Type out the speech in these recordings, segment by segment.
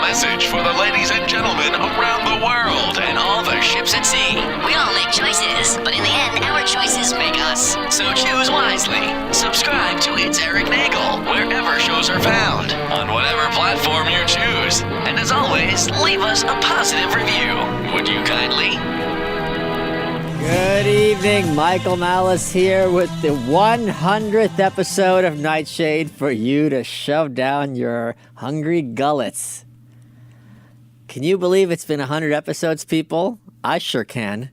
message for the ladies and gentlemen around the world and all the ships at sea. We all make choices, but in the end, our choices make us. So choose wisely. Subscribe to It's Erik Nagel wherever shows are found, on whatever platform you choose. And as always, leave us a positive review. Would you kindly? Good evening, Michael Malice here with the 100th episode of Nightshade for you to shove down your hungry gullets. Can you believe it's been 100 episodes, people? I sure can.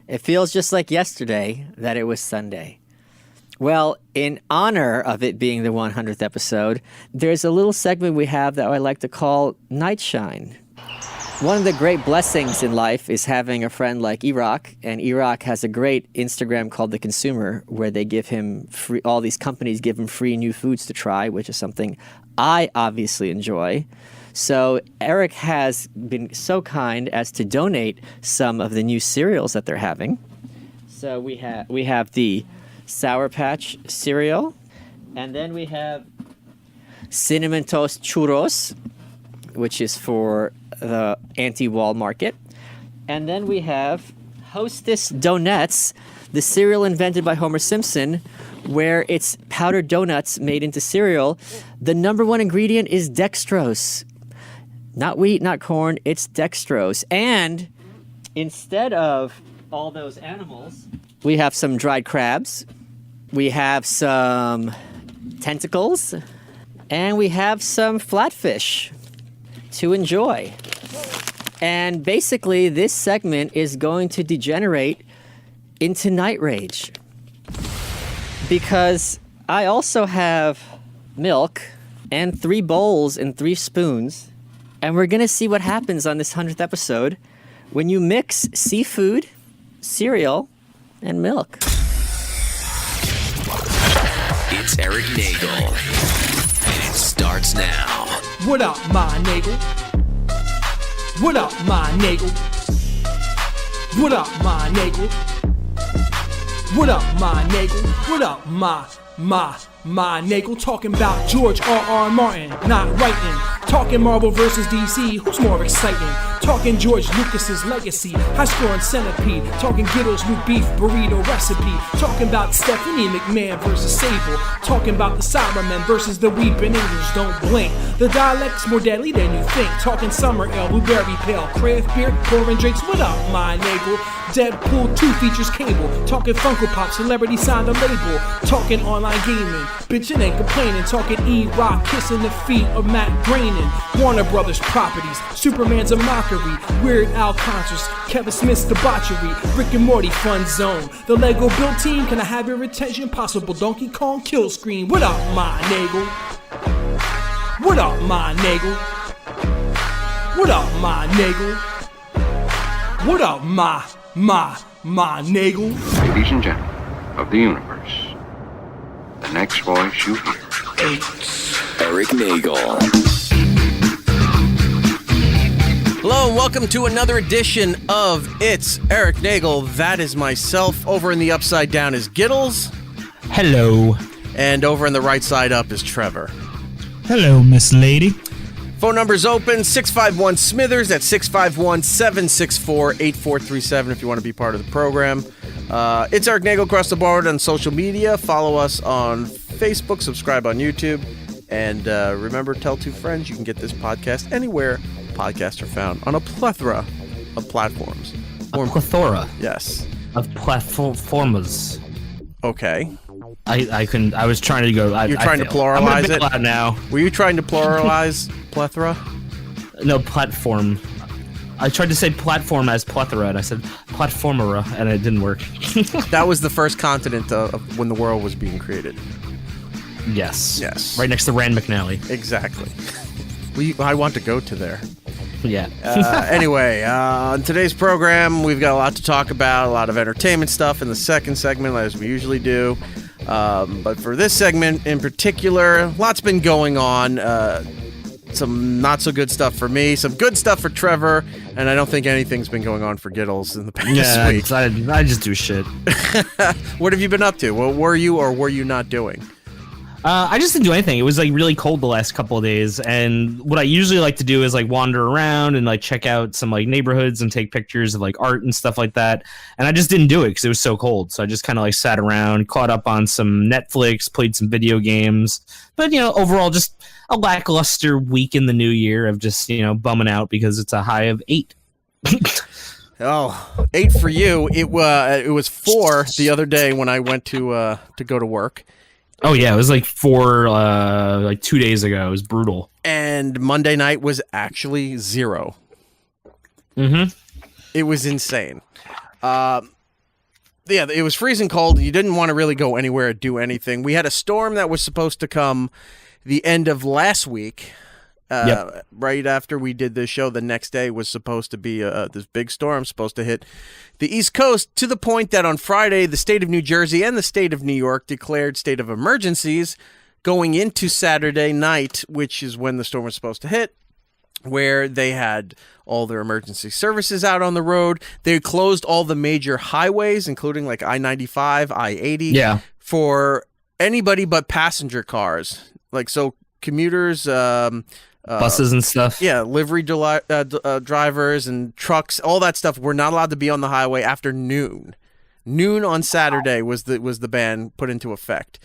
It feels just like yesterday that it was Sunday. Well, in honor of it being the 100th episode, there's a little segment we have that I like to call Nightshine. One of the great blessings in life is having a friend like Erik, and Erik has a great Instagram called The Consumer, where they give him free, all these companies give him free new foods to try, which is something I obviously enjoy. So Erik has been so kind as to donate some of the new cereals that they're having. So we have the Sour Patch cereal, and then we have Cinnamon Toast Churros, which is for the anti-wall market. And then we have Hostess Donuts, the cereal invented by Homer Simpson, where it's powdered donuts made into cereal. The number one ingredient is dextrose. Not wheat, not corn, it's dextrose. And instead of all those animals, we have some dried crabs, we have some tentacles, and we have some flatfish to enjoy. And basically, this segment is going to degenerate into Night Rage. Because I also have milk and 3 bowls and 3 spoons. And we're going to see what happens on this 100th episode when you mix seafood, cereal, and milk. It's Erik Nagel. And it starts now. What up, my Nagel? What up, my Nagel? What up, my Nagel? What up, my Nagel? What up, my Nagel? Talking about George R.R. Martin, not writing. Talking Marvel vs. DC, who's more exciting? Talking George Lucas's legacy, high-scoring centipede. Talking Gittles' new beef burrito recipe. Talking about Stephanie McMahon versus Sable. Talking about the Cybermen versus the Weeping Angels. Don't blink, the dialect's more deadly than you think. Talking Summer Ale, Blueberry Pale, craft beer, pouring drinks. What up, my Nagel? Deadpool 2 features Cable. Talking Funko Pop, celebrity signed a label. Talking online gaming, bitching and complaining. Talking E-Rock, kissing the feet of Matt Groening. Warner Brothers properties, Superman's a mockery. Weird Al concerts, Kevin Smith's debauchery. Rick and Morty fun zone. The Lego build team, can I have your attention? Possible Donkey Kong kill screen. What up, my Nagel? What up, my Nagel? What up, my Nagel? What up, my Nagel? Ladies and gentlemen of the universe, the next voice you hear. It's Erik Nagel. Hello and welcome to another edition of It's Erik Nagel. That is myself. Over in the upside down is Gittles. Hello. And over in the right side up is Trevor. Hello, Miss Lady. Phone number's open, 651-SMITHERS. That's 651-764-8437 if you want to be part of the program. It's Erik Nagel across the board on social media. Follow us on Facebook, subscribe on YouTube, and remember, tell 2 friends. You can get this podcast anywhere podcasts are found, on a plethora of platforms. A plethora? Yes. Of platformers. Okay. I was trying to go... You're trying to pluralize it? Loud now. Were you trying to pluralize plethora? No, platform. I tried to say platform as plethora, and I said platformera, and it didn't work. That was the first continent of when the world was being created. Yes. Yes. Right next to Rand McNally. Exactly. I want to go to there. Yeah. Anyway, on today's program, we've got a lot to talk about, a lot of entertainment stuff in the second segment, as we usually do. But for this segment in particular, lots been going on. Some not so good stuff for me, some good stuff for Trevor, and I don't think anything's been going on for Gittles in the past week. I just do shit. What have you been up to? What were you or were you not doing? I just didn't do anything. It was like really cold the last couple of days, and what I usually like to do is like wander around and like check out some like neighborhoods and take pictures of like art and stuff like that. And I just didn't do it because it was so cold. So I just kind of like sat around, caught up on some Netflix, played some video games. But overall, just a lackluster week in the new year of just bumming out because it's a high of 8. Oh, 8 for you. It was 4 the other day when I went to go to work. Oh yeah, it was like 4 like 2 days ago. It was brutal. And Monday night was actually 0. Mm-hmm. It was insane. Yeah, it was freezing cold. You didn't want to really go anywhere or do anything. We had a storm that was supposed to come the end of last week. Right after we did this show, the next day was supposed to be this big storm supposed to hit the East Coast, to the point that on Friday, the state of New Jersey and the state of New York declared state of emergencies going into Saturday night, which is when the storm was supposed to hit, where they had all their emergency services out on the road. They closed all the major highways, including like I-95, I-80, for anybody but passenger cars. Like, so commuters, buses and stuff. Yeah, livery drivers and trucks, all that stuff were not allowed to be on the highway after noon. Noon on Saturday was the ban put into effect.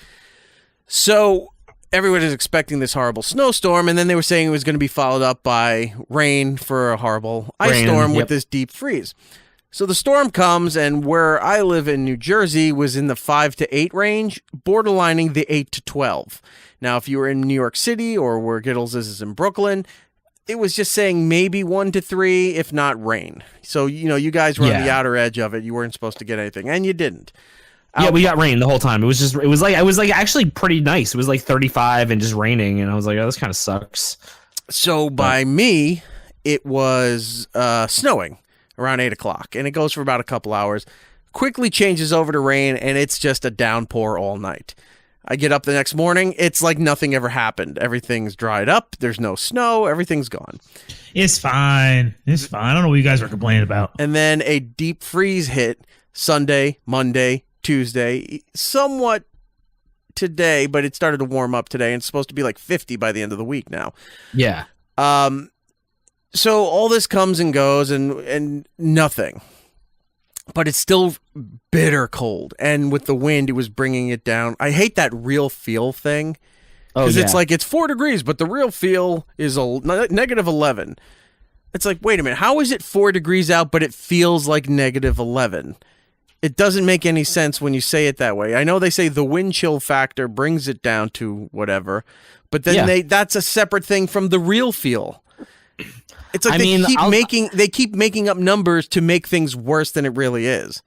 So everyone is expecting this horrible snowstorm, and then they were saying it was going to be followed up by rain for a horrible ice storm with this deep freeze. So the storm comes, and where I live in New Jersey was in the 5 to 8 range, borderlining the 8 to 12. Now, if you were in New York City or where Giddles is in Brooklyn, it was just saying maybe 1 to 3, if not rain. So, you guys were on the outer edge of it. You weren't supposed to get anything, and you didn't. Yeah, we got rain the whole time. It was actually pretty nice. It was like 35 and just raining, and I was like, oh, this kind of sucks. So by me, it was snowing around 8 o'clock, and it goes for about a couple hours. Quickly changes over to rain, and it's just a downpour all night. I get up the next morning, it's like nothing ever happened. Everything's dried up, there's no snow, everything's gone. It's fine. It's fine. I don't know what you guys were complaining about. And then a deep freeze hit Sunday, Monday, Tuesday, somewhat today, but it started to warm up today, and it's supposed to be like 50 by the end of the week now. Yeah. So all this comes and goes, and nothing. But it's still bitter cold, and with the wind, it was bringing it down. I hate that real feel thing, because it's like it's 4 degrees, but the real feel is negative 11. It's like, wait a minute, how is it 4 degrees out, but it feels like negative 11? It doesn't make any sense when you say it that way. I know they say the wind chill factor brings it down to whatever, but then that's a separate thing from the real feel. It's like they keep making up numbers to make things worse than it really is.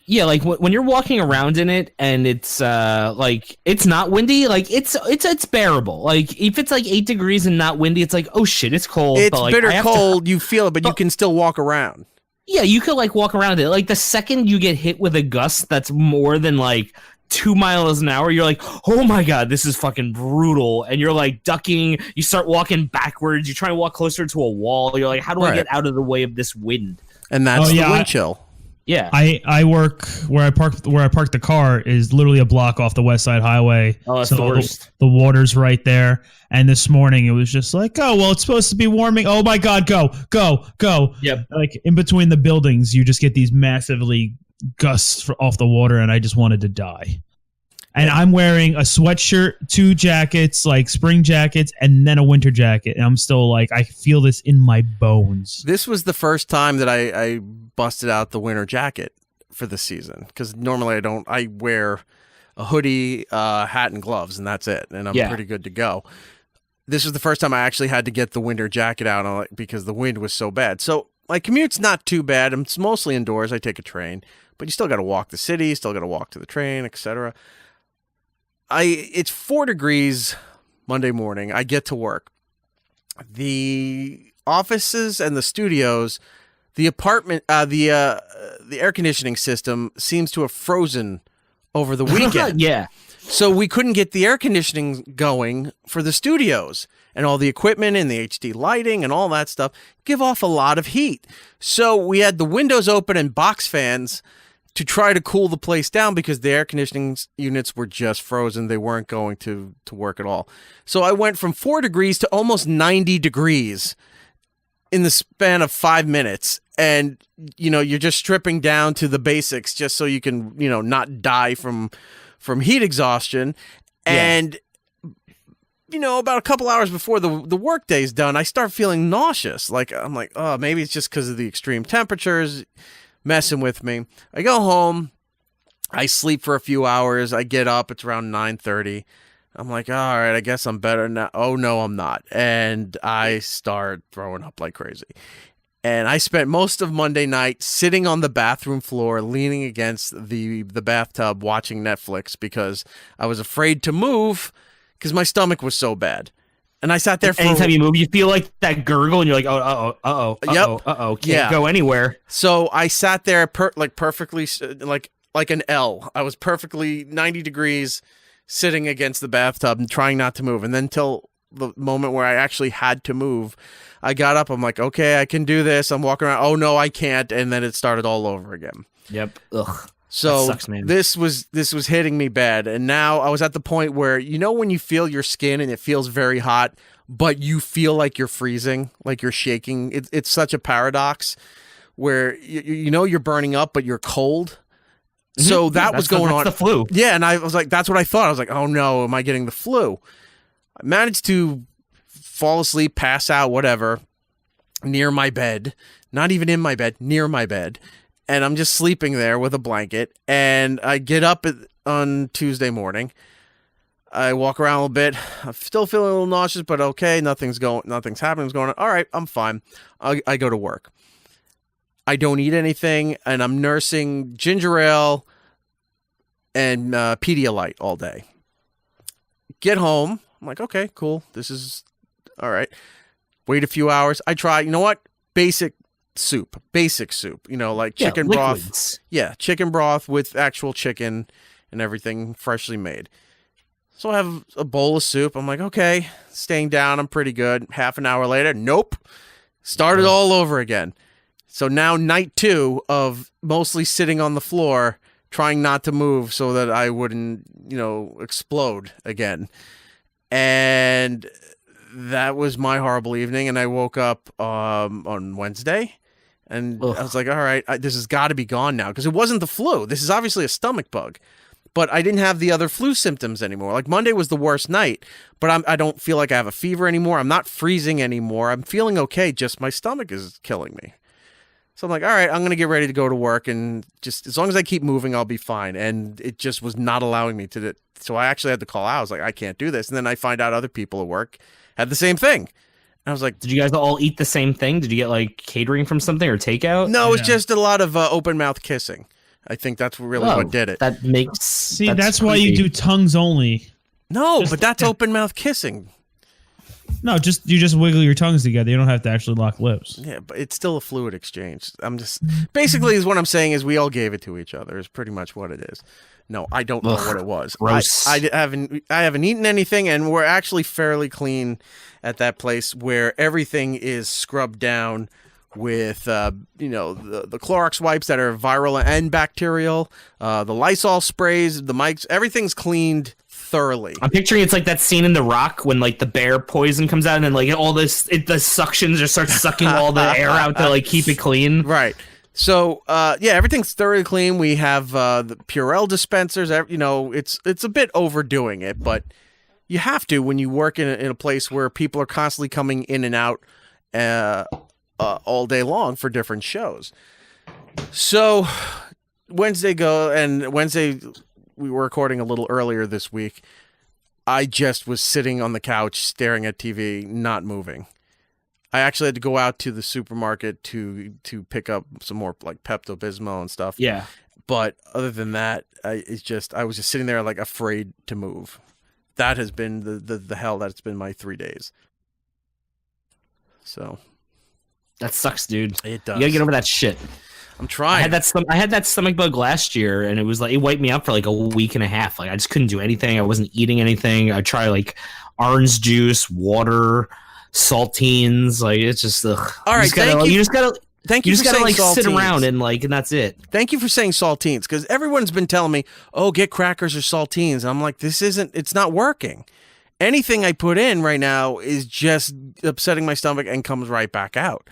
Yeah, like when you're walking around in it and it's like it's not windy, like it's bearable. Like if it's like 8 degrees and not windy, it's like, oh shit, it's cold. It's but, like, bitter cold, you feel it, but you can still walk around. Yeah, you could like walk around it. Like the second you get hit with a gust that's more than like 2 miles an hour, you're like, oh my god, this is fucking brutal. And you're like ducking, you start walking backwards, you try to walk closer to a wall, you're like, how do I get out of the way of this wind? And that's the wind chill. Yeah. I work where I park the car is literally a block off the West Side Highway. Oh, that's the worst. The water's right there. And this morning it was just like, oh well, it's supposed to be warming. Oh my god, go. Yep. Like in between the buildings, you just get these massively gusts off the water, and I just wanted to die. And I'm wearing a sweatshirt, 2 jackets, like spring jackets, and then a winter jacket. And I'm still like, I feel this in my bones. This was the first time that I busted out the winter jacket for the season. Because normally I wear a hoodie, hat, and gloves, and that's it. And I'm pretty good to go. This was the first time I actually had to get the winter jacket out because the wind was so bad. So my commute's not too bad. It's mostly indoors. I take a train. But you still got to walk the city, still got to walk to the train, etc. It's 4 degrees Monday morning. I get to work. The offices and the studios, the apartment, the air conditioning system seems to have frozen over the weekend. Yeah. So we couldn't get the air conditioning going for the studios, and all the equipment and the HD lighting and all that stuff give off a lot of heat. So we had the windows open and box fans to try to cool the place down because the air conditioning units were just frozen. They weren't going to work at all. So I went from 4 degrees to almost 90 degrees in the span of 5 minutes. And, you're just stripping down to the basics just so you can, not die from heat exhaustion. And, about a couple hours before the work day's done, I start feeling nauseous. I'm like, oh, maybe it's just because of the extreme temperatures messing with me. I go home. I sleep for a few hours. I get up. It's around 9:30. I'm like, all right, I guess I'm better now. Oh, no, I'm not. And I start throwing up like crazy. And I spent most of Monday night sitting on the bathroom floor, leaning against the bathtub, watching Netflix because I was afraid to move because my stomach was so bad. And I sat there for... Anytime you move, you feel like that gurgle, and you're like, can't go anywhere. So I sat there perfectly, like an L. I was perfectly 90 degrees sitting against the bathtub and trying not to move. And then till the moment where I actually had to move, I got up. I'm like, okay, I can do this. I'm walking around. Oh, no, I can't. And then it started all over again. Yep. Ugh. So that sucks, man. this was hitting me bad. And now I was at the point where, when you feel your skin and it feels very hot, but you feel like you're freezing, like you're shaking. It's such a paradox where, you're burning up, but you're cold. Mm-hmm. So that was going on. That's the flu. Yeah. And I was like, that's what I thought. I was like, oh, no, am I getting the flu? I managed to fall asleep, pass out, whatever, near my bed, not even in my bed, near my bed. And I'm just sleeping there with a blanket. And I get up on Tuesday morning. I walk around a little bit. I'm still feeling a little nauseous, but okay, nothing's happening. It's going on. All right, I'm fine. I go to work. I don't eat anything, and I'm nursing ginger ale and Pedialyte all day. Get home. I'm like, okay, cool. This is all right. Wait a few hours. I try, basic soup, like chicken broth. Liquids. Yeah, chicken broth with actual chicken and everything freshly made. So I have a bowl of soup. I'm like, okay, staying down. I'm pretty good. Half an hour later, nope. Started all over again. So now night 2 of mostly sitting on the floor, trying not to move so that I wouldn't, explode again. And that was my horrible evening. And I woke up on Wednesday. And I was like, all right, this has got to be gone now. Because it wasn't the flu. This is obviously a stomach bug. But I didn't have the other flu symptoms anymore. Like Monday was the worst night. But I don't feel like I have a fever anymore. I'm not freezing anymore. I'm feeling okay. Just my stomach is killing me. So I'm like, all right, I'm going to get ready to go to work. And just as long as I keep moving, I'll be fine. And it just was not allowing me to. So I actually had to call out. I was like, I can't do this. And then I find out other people at work had the same thing. And I was like, did you guys all eat the same thing? Did you get like catering from something or takeout? No, it's just a lot of open mouth kissing. I think that's really what did it. That makes that's why you do tongues only. No, but that's open mouth kissing. No, you just wiggle your tongues together. You don't have to actually lock lips. Yeah, but it's still a fluid exchange. Basically is what I'm saying is we all gave it to each other is pretty much what it is. No, I don't know what it was. Gross. I haven't eaten anything, and we're actually fairly clean at that place where everything is scrubbed down with the Clorox wipes that are viral and bacterial, the Lysol sprays, the mics, everything's cleaned thoroughly. I'm picturing it's like that scene in The Rock when like the bear poison comes out and then like all the suctions just start sucking all the air out to like keep it clean. Right. So everything's thoroughly clean. We have the Purell dispensers. It's a bit overdoing it, but you have to when you work in a place where people are constantly coming in and out all day long for different shows. So Wednesday we were recording a little earlier this week. I just was sitting on the couch staring at TV, not moving. I actually had to go out to the supermarket to pick up some more like Pepto-Bismol and stuff. Yeah. But other than that, I was just sitting there like afraid to move. That has been the hell that's been my 3 days. So that sucks, dude. It does. You gotta get over that shit. I'm trying. I had that stomach bug last year, and it was like it wiped me out for like a week and a half. Like I just couldn't do anything. I wasn't eating anything. I tried like orange juice, water, saltines. Like it's just ugh. All right, Thank You you just for gotta saying like sit saltines. around and that's it. Thank you for saying saltines, because everyone's been telling me, "Oh, get crackers or saltines." And I'm like, it's not working. Anything I put in right now is just upsetting my stomach and comes right back out.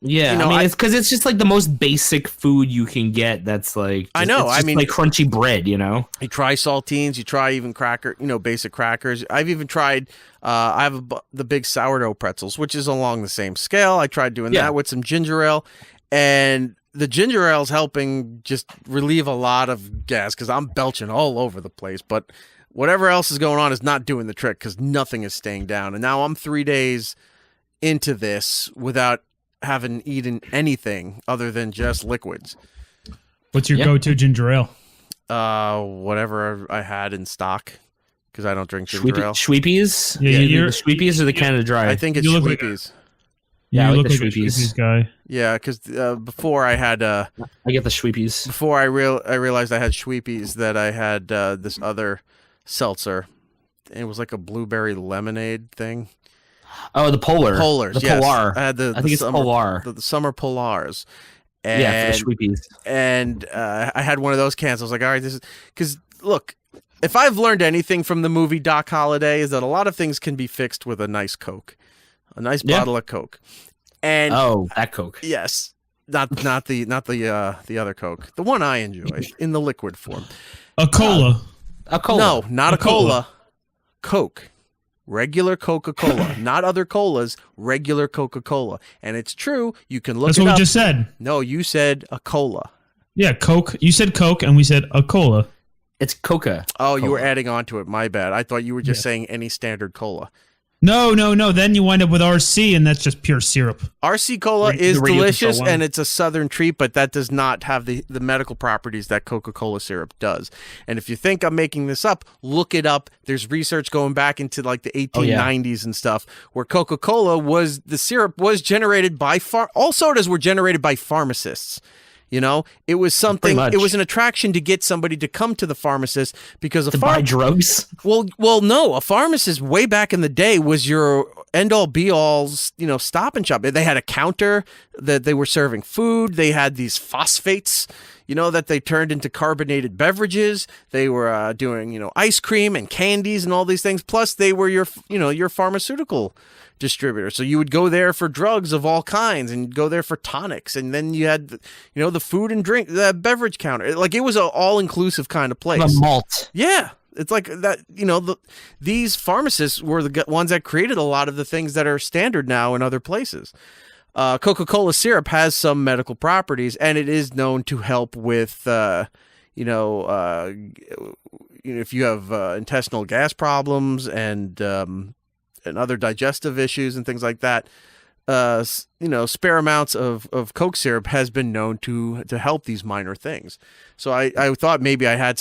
Yeah, You know, it's because it's just like the most basic food you can get. That's like I know. It's just like crunchy bread, you know. You try saltines, you try even basic crackers. I've even tried. I have the big sourdough pretzels, which is along the same scale. I tried doing that with some ginger ale, and the ginger ale is helping just relieve a lot of gas because I'm belching all over the place. But whatever else is going on is not doing the trick because nothing is staying down. And now I'm 3 days into this without having eaten anything other than just liquids. What's your go-to ginger ale? Whatever I had in stock, because I don't drink ginger ale. Schweepies? Yeah, the Schweepies or the Canada Dry? I think it's Schweepies. Yeah, I you like look the like a Schweepies. Schweepies guy. Yeah, because before I had I get the Schweepies. before I realized I had Schweepies, that I had this other seltzer. It was like a blueberry lemonade thing. Oh, the Polar. Polars, The yes. Polar. I had I think it's Polar. The summer Polars. And, Yeah, for the Schweepies. And I had one of those cans. I was like, all right, this is... Because, look, if I've learned anything from the movie Doc Holliday, is that a lot of things can be fixed with a nice Coke. A nice bottle of Coke. And that Coke. yes. Not the other Coke. The one I enjoy in the liquid form. A cola. A cola. No, not a cola. cola. Coke. Regular Coca-Cola. Not other colas, regular Coca-Cola. And it's true, you can look That's it what up. we just said. No, you said a cola. Yeah, Coke. You said Coke, and we said a cola. It's Coca. Oh, you were adding on to it. My bad. I thought you were just saying any standard cola. No. Then you wind up with RC, and that's just pure syrup. RC Cola The is Radio delicious, Control one. and it's a southern treat, but that does not have the medical properties that Coca-Cola syrup does. And if you think I'm making this up, look it up. There's research going back into like the 1890s and stuff, where Coca-Cola the syrup was generated by all sodas were generated by pharmacists. You know, it was something. It was an attraction to get somebody to come to the pharmacist because buy drugs. Well, no. A pharmacist way back in the day was your end-all, be-all, stop and shop. They had a counter that they were serving food. They had these phosphates, that they turned into carbonated beverages. They were doing, ice cream and candies and all these things. Plus, they were your pharmaceutical distributor. So you would go there for drugs of all kinds, and you'd go there for tonics, and then you had the food and drink, the beverage counter. Like, it was an all-inclusive kind of place. The malt. Yeah, it's like that. These pharmacists were the ones that created a lot of the things that are standard now in other places. Coca-Cola syrup has some medical properties, and it is known to help with if you have intestinal gas problems and other digestive issues and things like that. Spare amounts of Coke syrup has been known to help these minor things. So I thought maybe I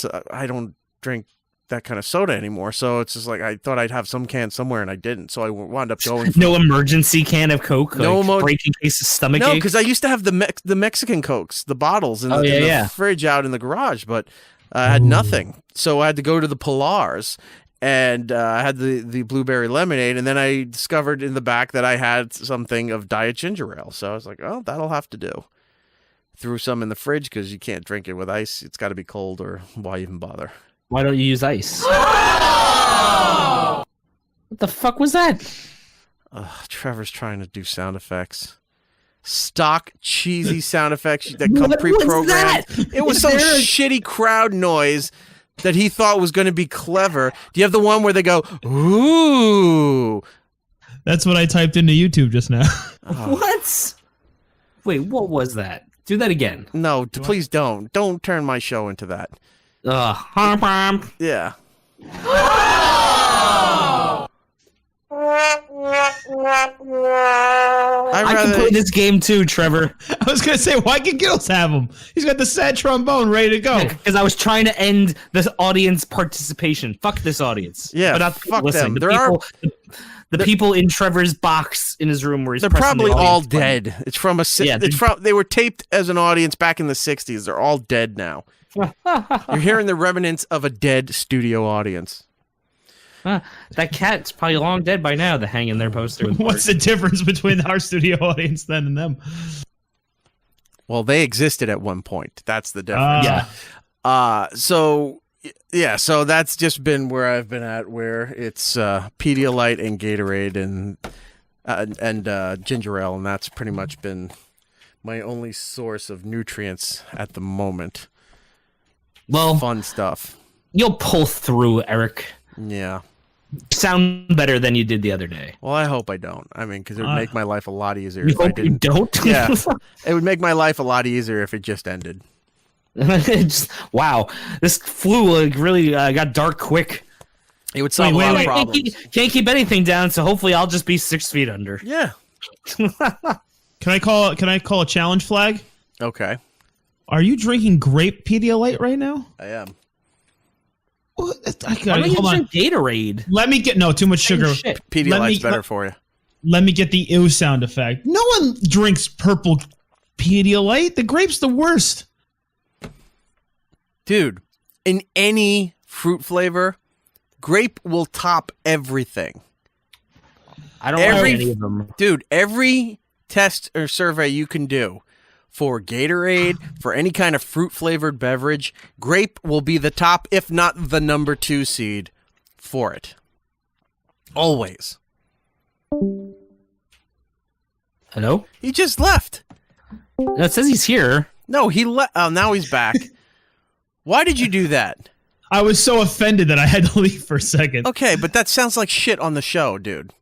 don't drink that kind of soda anymore. So it's just like, I thought I'd have some can somewhere, and I didn't. So I wound up going for no emergency can of Coke, no break in case of stomach ache. No, because I used to have the Mexican Cokes, the bottles in the fridge out in the garage, but I had nothing. So I had to go to the Polars. And I had the blueberry lemonade, and then I discovered in the back that I had something of diet ginger ale. So I was like, oh, that'll have to do. Threw some in the fridge because you can't drink it with ice. It's got to be cold, or why even bother? Why don't you use ice? What the fuck was that? Trevor's trying to do sound effects. Stock cheesy sound effects that come pre-programmed. It was some shitty crowd noise that he thought was going to be clever. Do you have the one where they go, ooh? That's what I typed into YouTube just now. What? Wait, what was that? Do that again. No, please don't. Don't turn my show into that. Yeah. I can play this game too, Trevor. I was going to say, why can Gittles have him? He's got the sad trombone ready to go. Because I was trying to end this audience participation. Fuck this audience. Yeah, but not fuck listening. them. The people in Trevor's box in his room where he's they're pressing probably the all audience button. dead. It's from they were taped as an audience back in the 60s. They're all dead now. You're hearing the remnants of a dead studio audience. That cat's probably long dead by now. The hang in their poster. What's the difference between our studio audience then and them? Well, they existed at one point. That's the difference. So that's just been where I've been at, where it's Pedialyte and Gatorade and ginger ale, and that's pretty much been my only source of nutrients at the moment. Well, fun stuff. You'll pull through, Eric. Yeah. Sound better than you did the other day. Well, I hope I don't. I mean, because it would make my life a lot easier You if I hope you didn't. don't? Yeah. It would make my life a lot easier if it just ended. Wow. This flu really got dark quick. It would solve a lot of problems. Can't keep anything down, so hopefully I'll just be 6 feet under. Yeah. Can I call a challenge flag? Okay. Are you drinking grape Pedialyte right now? I am. What? Why don't you drink Gatorade? Let me get too much sugar. Pedialyte's better for you. Let me get the ew sound effect. No one drinks purple Pedialyte. The grape's the worst. Dude, in any fruit flavor, grape will top everything. I don't like any of them. Dude, every test or survey you can do for Gatorade, for any kind of fruit-flavored beverage, grape will be the top, if not the number 2 seed for it. Always. Hello? He just left. No, it says he's here. No, he left. Oh, now he's back. Why did you do that? I was so offended that I had to leave for a second. Okay, but that sounds like shit on the show, dude.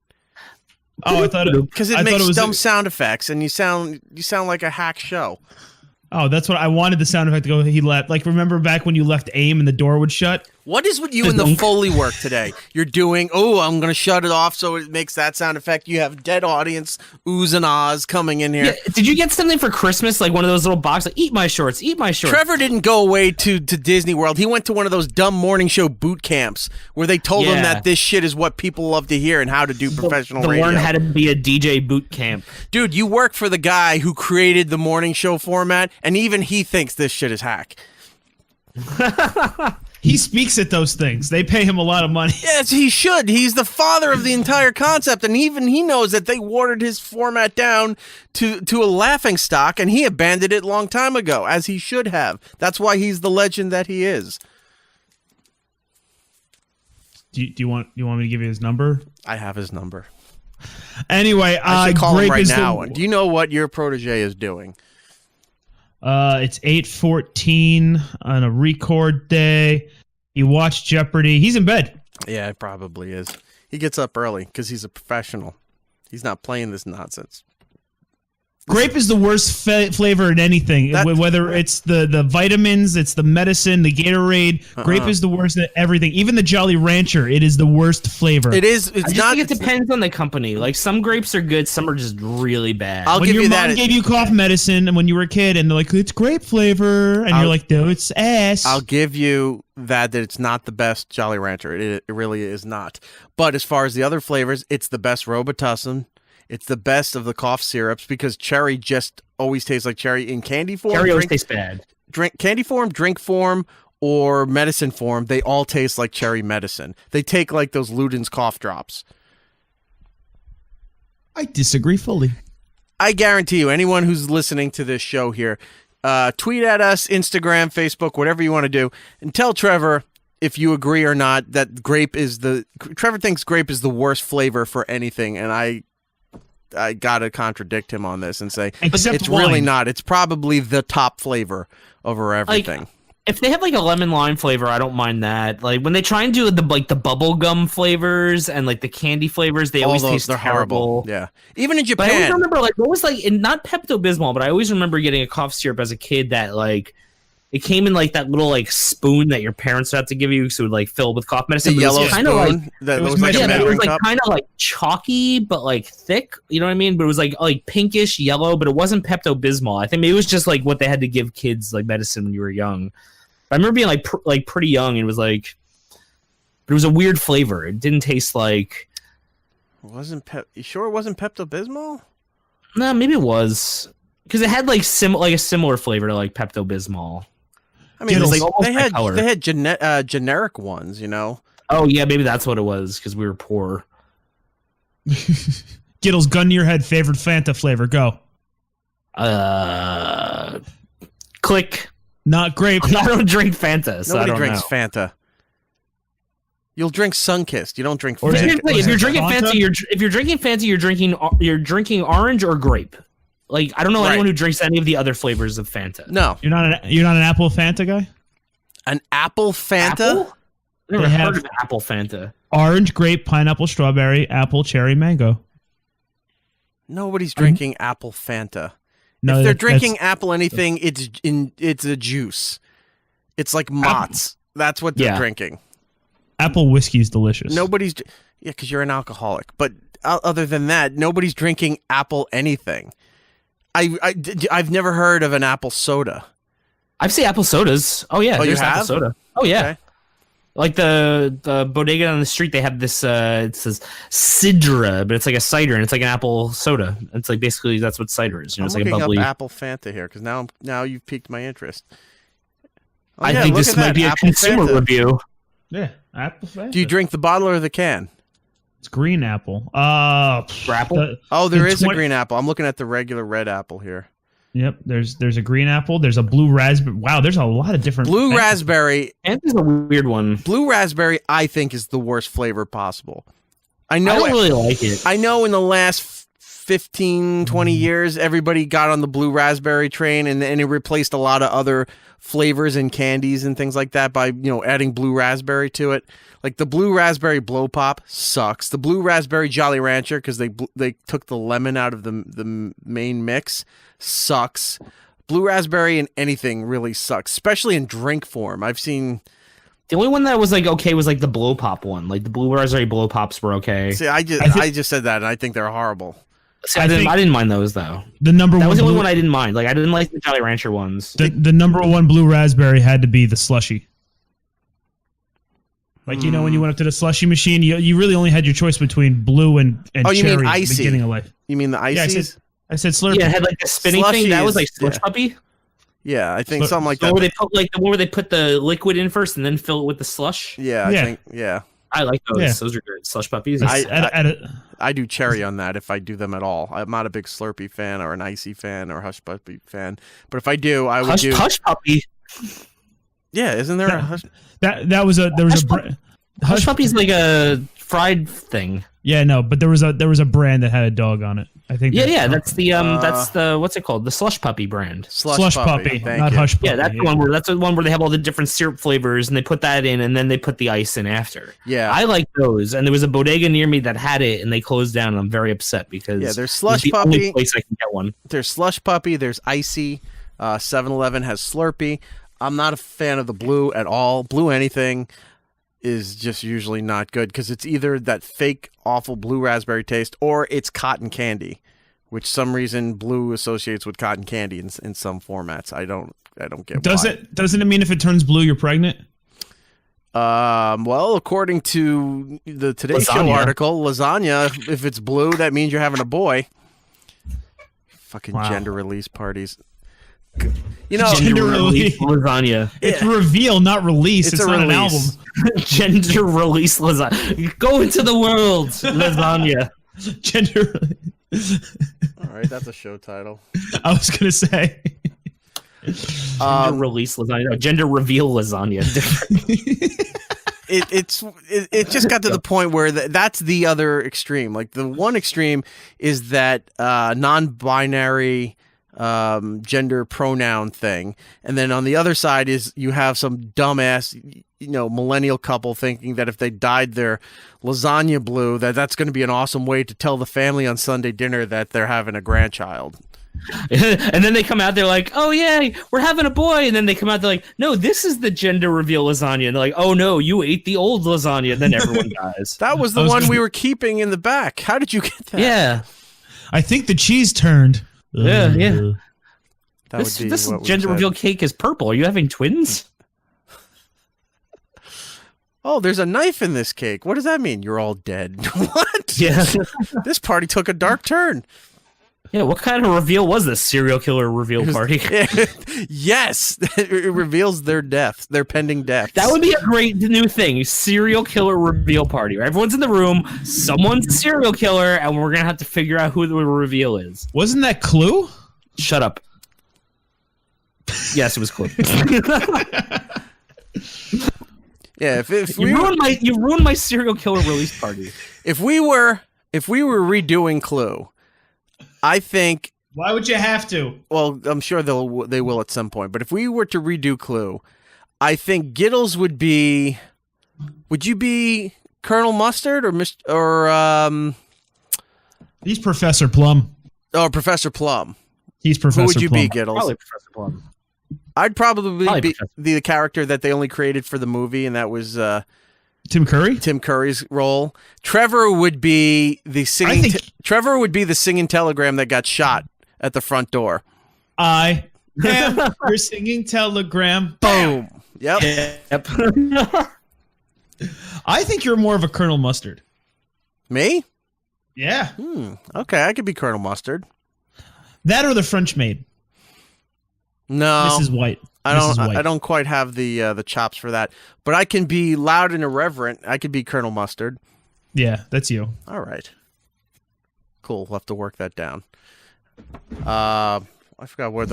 Oh, I thought it because it makes dumb sound effects, and you sound like a hack show. Oh, that's what I wanted the sound effect to go. He left. Like, remember back when you left AIM and the door would shut? What is with you and the Foley work today? You're doing, I'm going to shut it off so it makes that sound effect. You have dead audience, oohs and ahs coming in here. Yeah, did you get something for Christmas? Like one of those little boxes? Like, eat my shorts, eat my shorts. Trevor didn't go away to Disney World. He went to one of those dumb morning show boot camps where they told him that this shit is what people love to hear and how to do professional radio. Learn how to be a DJ boot camp. Dude, you work for the guy who created the morning show format, and even he thinks this shit is hack. He speaks at those things. They pay him a lot of money. Yes, he should. He's the father of the entire concept, and even he knows that they watered his format down to a laughingstock, and he abandoned it a long time ago, as he should have. That's why he's the legend that he is. Do you want me to give you his number? I have his number. Anyway, I should call him right now. Do you know what your protege is doing? It's 8:14 on a record day. He watched Jeopardy. He's in bed. Yeah, it probably is. He gets up early because he's a professional. He's not playing this nonsense. Grape is the worst flavor in anything. Whether it's the vitamins, it's the medicine, the Gatorade. Grape is the worst at everything. Even the Jolly Rancher, it is the worst flavor. It is. I think it depends on the company. Like some grapes are good, some are just really bad. I'll when give your you mom that. gave you cough medicine, and when you were a kid, and they're like, "It's grape flavor," and you're like, "No, it's ass." I'll give you that it's not the best Jolly Rancher. It really is not. But as far as the other flavors, it's the best Robitussin. It's the best of the cough syrups because cherry just always tastes like cherry in candy form. Cherry always tastes bad. Candy form, drink form, or medicine form, they all taste like cherry medicine. They take like those Luden's cough drops. I disagree fully. I guarantee you, anyone who's listening to this show here, tweet at us, Instagram, Facebook, whatever you want to do, and tell Trevor if you agree or not that Trevor thinks grape is the worst flavor for anything, and I gotta contradict him on this and say it's really not. It's probably the top flavor over everything. Like, if they have like a lemon lime flavor, I don't mind that. Like when they try and do the bubble gum flavors and like the candy flavors, they always taste terrible. Horrible. Yeah, even in Japan. But I always remember like what was like not Pepto-Bismol, but I always remember getting a cough syrup as a kid that like it came in like that little like spoon that your parents had to give you, so it would like fill with cough medicine. The yellow kind of spoon. Like, it was like kind of like chalky, but like thick. You know what I mean? But it was like pinkish yellow, but it wasn't Pepto-Bismol. I think maybe it was just like what they had to give kids like medicine when you were young. I remember being like pretty young, and it was like, but it was a weird flavor. It didn't taste like. You sure it wasn't Pepto-Bismol? No, maybe it was because it had like a similar flavor to like Pepto-Bismol. I mean, it was like they had generic ones, you know. Oh yeah, maybe that's what it was because we were poor. Gittles, gun to your head. Favorite Fanta flavor? Go. Click. Not grape. I don't drink Fanta, so Nobody I don't drinks know. Fanta. You'll drink Sunkist. You don't drink Or Fanta. If you're drinking Fanta? Fanta, you're drinking orange or grape. Like I don't know anyone who drinks any of the other flavors of Fanta. No. You're not an apple Fanta guy? An apple Fanta? Apple? I've never They heard have- of apple Fanta. Orange, grape, pineapple, strawberry, apple, cherry, mango. Nobody's drinking apple Fanta. No, if they're that's- drinking apple anything, it's a juice. It's like Mott's. That's what they're drinking. Apple whiskey is delicious. Nobody's because you're an alcoholic. But other than that, nobody's drinking apple anything. I've never heard of an apple soda. I've seen apple sodas. Oh yeah, Oh, you there's apple have? soda. Oh yeah. Okay. Like the bodega on the street, they have this. It says Sidra, but it's like a cider, and it's like an apple soda. It's like basically that's what cider is. You know, I'm it's like a looking bubbly. up apple Fanta here because now you've piqued my interest. Oh, I yeah, think look this at might that, be a apple consumer Fanta. review. Yeah, apple Fanta. Do you drink the bottle or the can? It's green apple. Apple? Oh, there the is a 20 green apple. I'm looking at the regular red apple here. Yep, there's a green apple. There's a blue raspberry. Wow, there's a lot of different. Blue Fantas. raspberry. Fanta's a weird one. Blue raspberry, I think, is the worst flavor possible. I I know. don't really like it. I know. In the last 15, 20 years, everybody got on the blue raspberry train, and it replaced a lot of other flavors and candies and things like that by adding blue raspberry to it. Like the blue raspberry blow pop sucks. The blue raspberry Jolly Rancher, because they took the lemon out of the main mix, sucks. Blue raspberry in anything really sucks, especially in drink form. I've seen. The only one that was like okay was like the blow pop one. Like the blue raspberry blow pops were okay. See, I just said that, and I think they're horrible. See, I didn't mind those though. The number That one. was the only blue- one I didn't mind. Like I didn't like the Jolly Rancher ones. The number one blue raspberry had to be the slushy. Like when you went up to the slushy machine, you really only had your choice between blue and Oh, you cherry mean at the icy? beginning of life. You mean the ices? Yeah, I said Slurpee. Yeah, it had like the spinning Slushy thing. That was is- like slush yeah. puppy. Yeah, I think So- something like The that. one where they put like the one where they put the liquid in first and then fill it with the slush. Yeah, Yeah. I think. Yeah, I like those. Yeah. Those are good. Slush puppies. I do cherry on that if I do them at all. I'm not a big Slurpee fan or an icy fan or Hush Puppy fan, but if I do, I would do. Hush puppy. Yeah, isn't there a Hush? There was a Hush puppy's like a fried thing. Yeah, no, but there was a brand that had a dog on it. I think. Yeah. That's the what's it called? The Slush Puppy brand. Slush puppy, Thank not you. Hush puppy. Yeah, that's the one where they have all the different syrup flavors and they put that in and then they put the ice in after. Yeah. I like those. And there was a bodega near me that had it and they closed down and I'm very upset because Yeah, there's it's Slush the Puppy. only place I can get one. There's Slush Puppy. There's icy. 7-Eleven has Slurpee. I'm not a fan of the blue at all. Blue anything is just usually not good because it's either that fake awful blue raspberry taste or it's cotton candy, which some reason blue associates with cotton candy in some formats. I don't get why. Doesn't it mean if it turns blue you're pregnant? Well, according to the Today Show Lasagna. article, lasagna, if it's blue, that means you're having a boy. Fucking Wow. gender release parties. Gender release. lasagna. It's reveal, not release. It's a not an album. release. Gender release lasagna. Go into the world, lasagna. Gender. All right, that's a show title. I was gonna say. Gender release lasagna. No, gender reveal lasagna. Different. It just got to the point where that's the other extreme. Like the one extreme is that non-binary gender pronoun thing, and then on the other side is you have some dumbass millennial couple thinking that if they dyed their lasagna blue that's going to be an awesome way to tell the family on Sunday dinner that they're having a grandchild. And then they come out, they're like, oh yeah, we're having a boy. And then they come out, they're like, no, this is the gender reveal lasagna. And they're like, oh no, you ate the old lasagna. And then everyone dies. That was the one we were keeping in the back. How did you get that? Yeah. I think the cheese turned. Yeah. That This would be what we gender said. reveal cake is purple. Are you having twins? Oh, there's a knife in this cake. What does that mean? You're all dead. What? Yeah. This party took a dark turn. Yeah, what kind of reveal was this serial killer reveal party? Yes, it reveals their death, their pending deaths. That would be a great new thing. Serial killer reveal party. Where everyone's in the room, someone's a serial killer, and we're gonna have to figure out who the reveal is. Wasn't that Clue? Shut up. Yes, it was Clue. Yeah, if you ruined my serial killer release party. If we were redoing Clue, I think. Why would you have to? Well, I'm sure they will at some point. But if we were to redo Clue, I think Giddles would be. Would you be Colonel Mustard or He's Professor Plum. Oh, Professor Plum. He's Professor Plum. Who would you be, Giddles? Probably Professor Plum. I'd probably be Professor. the character that they only created for the movie, and that was Tim Curry. Tim Curry's role. Trevor would be the singing. Trevor would be the singing telegram that got shot at the front door. I am your singing telegram. Boom. Yep. Yep. I think you're more of a Colonel Mustard. Me? Yeah. Okay, I could be Colonel Mustard. That or the French maid. No, Mrs. White. I don't quite have the chops for that, but I can be loud and irreverent. I could be Colonel Mustard. Yeah, that's you. All right. Cool. We'll have to work that down. I forgot where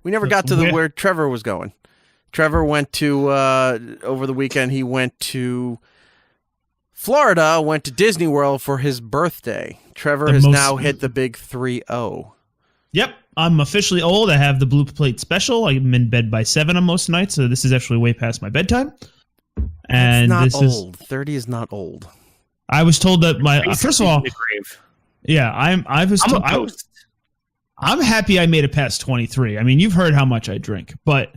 we never got to where Trevor was going. Trevor went to over the weekend. He went to Florida. Went to Disney World for his birthday. Trevor has now hit the big 3-0. Yep. I'm officially old. I have the blue plate special. I'm in bed by 7 on most nights, so this is actually way past my bedtime. And That's not this old. 30 is not old. I was told that first of all, yeah, I'm happy I made it past 23. I mean, you've heard how much I drink, but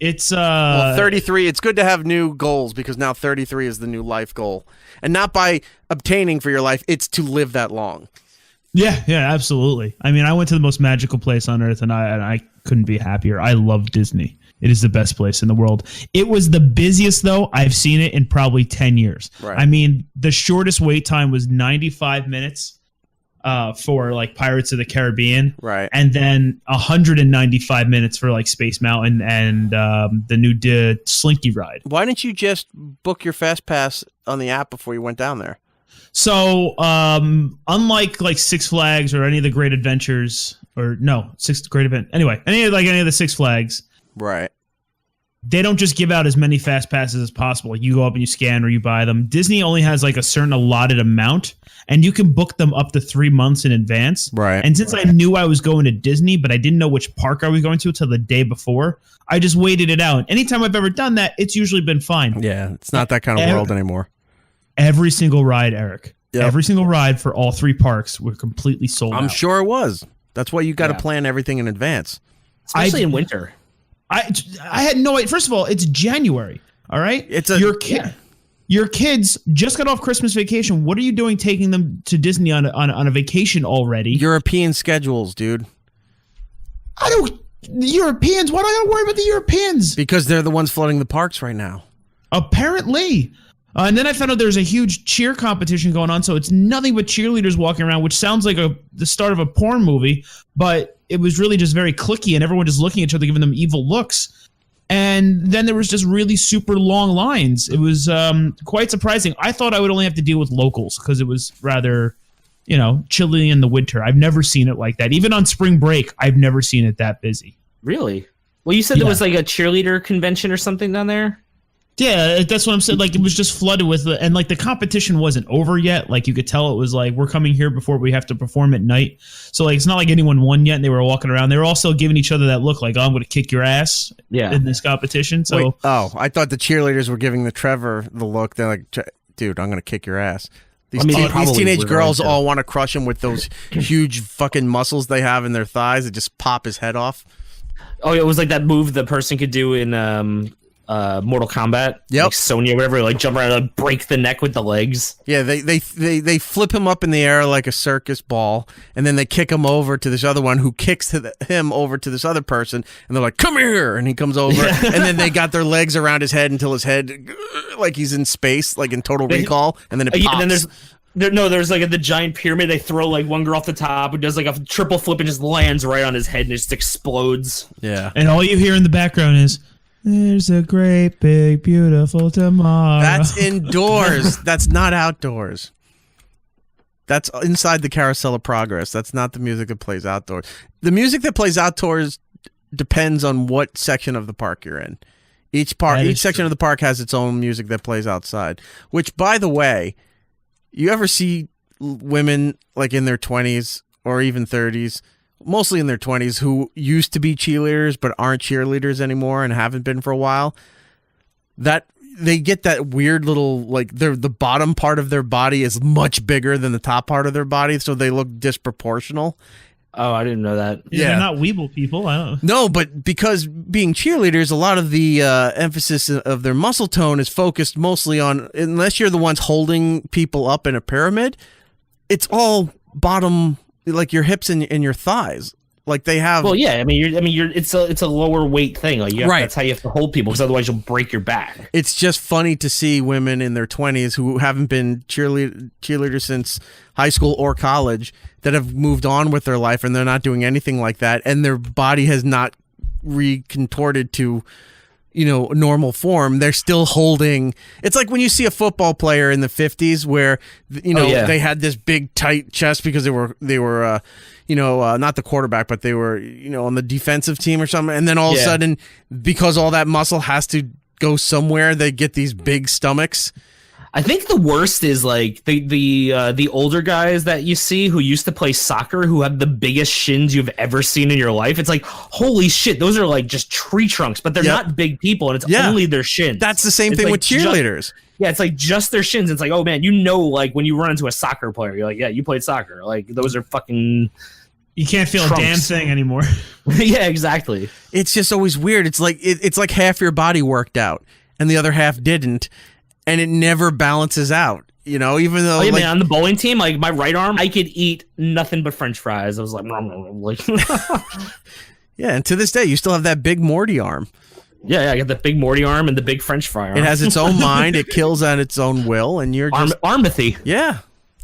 it's 33. It's good to have new goals because now 33 is the new life goal, and not by obtaining for your life. It's to live that long. Yeah, absolutely. I mean, I went to the most magical place on earth, and I couldn't be happier. I love Disney. It is the best place in the world. It was the busiest, though, I've seen it in probably 10 years. Right. I mean, the shortest wait time was 95 minutes for, like, Pirates of the Caribbean. Right. And then 195 minutes for, like, Space Mountain and the new Slinky ride. Why didn't you just book your Fast Pass on the app before you went down there? So, unlike like Six Flags or any of the Great Adventures, or no, any of the Six Flags, right? They don't just give out as many fast passes as possible. You go up and you scan or you buy them. Disney only has like a certain allotted amount, and you can book them up to 3 months in advance. Right. And since I knew I was going to Disney, but I didn't know which park I was going to until the day before, I just waited it out. Anytime I've ever done that, it's usually been fine. Yeah, it's not that kind of world anymore. Every single ride, Eric. Yep. Every single ride for all 3 parks were completely sold out. I'm sure it was. That's why you got to plan everything in advance. Especially in winter. I had no idea. First of all, it's January. All right? Your kids just got off Christmas vacation. What are you doing taking them to Disney on a vacation already? European schedules, dude. The Europeans? Why do I got to worry about the Europeans? Because they're the ones flooding the parks right now. Apparently. And then I found out there's a huge cheer competition going on, so it's nothing but cheerleaders walking around, which sounds like the start of a porn movie, but it was really just very cliquey, and everyone just looking at each other, giving them evil looks. And then there was just really super long lines. It was quite surprising. I thought I would only have to deal with locals because it was rather, chilly in the winter. I've never seen it like that. Even on spring break, I've never seen it that busy. Really? Well, you said there was like a cheerleader convention or something down there? Yeah, that's what I'm saying. Like, it was just flooded with and like the competition wasn't over yet. Like, you could tell it was like, we're coming here before we have to perform at night. So like, it's not like anyone won yet, and they were walking around. They were also giving each other that look like, oh, I'm going to kick your ass in this competition. So, I thought the cheerleaders were giving the Trevor the look. They're like, dude, I'm going to kick your ass. These teenage girls all want to crush him with those huge fucking muscles they have in their thighs that just pop his head off. Oh, it was like that move the person could do in Mortal Kombat. Yep. Like Sonya or whatever, like jump around and break the neck with the legs. Yeah, they flip him up in the air like a circus ball, and then they kick him over to this other one who kicks him over to this other person, and they're like, come here, and he comes over, and then they got their legs around his head until his head, like he's in space, like in Total Recall, and then it pops. And then there's like the giant pyramid. They throw like one girl off the top who does like a triple flip and just lands right on his head and it just explodes. Yeah. And all you hear in the background is, there's a great, big, beautiful tomorrow. That's indoors. That's not outdoors. That's inside the Carousel of Progress. That's not the music that plays outdoors. The music that plays outdoors depends on what section of the park you're in. Each section of the park has its own music that plays outside. Which, by the way, you ever see women like in their 20s or even 30s, mostly in their 20s, who used to be cheerleaders but aren't cheerleaders anymore and haven't been for a while? That they get that weird little, like, the bottom part of their body is much bigger than the top part of their body, so they look disproportional. Oh, I didn't know that. Yeah, they're not Weeble people. I don't. No, but because being cheerleaders, a lot of the emphasis of their muscle tone is focused mostly on, unless you're the ones holding people up in a pyramid, it's all bottom, like your hips and your thighs. Like they have. Well, yeah. I mean, it's a lower weight thing. Like, right. That's how you have to hold people, because otherwise you'll break your back. It's just funny to see women in their 20s who haven't been cheerleaders since high school or college that have moved on with their life and they're not doing anything like that, and their body has not recontorted to, normal form. They're still holding. It's like when you see a football player in the 50s where they had this big tight chest because they were not the quarterback, but they were on the defensive team or something, and then all of a sudden, because all that muscle has to go somewhere, they get these big stomachs. I think the worst is like the older guys that you see who used to play soccer who have the biggest shins you've ever seen in your life. It's like, holy shit, those are like just tree trunks, but they're not big people, and it's only their shins. That's the same thing with cheerleaders. It's like just their shins. It's like, oh man, like when you run into a soccer player, you're like, yeah, you played soccer. Like those are fucking. You can't feel trunks. a damn thing anymore. Yeah, exactly. It's just always weird. It's like it's like half your body worked out and the other half didn't. And it never balances out, even though. Oh, yeah, man, on the bowling team, like my right arm, I could eat nothing but French fries. I was like, yeah, and to this day, you still have that big Morty arm. Yeah, I got the big Morty arm and the big French fry arm. It has its own mind. It kills on its own will, and you're just armpathy. Yeah.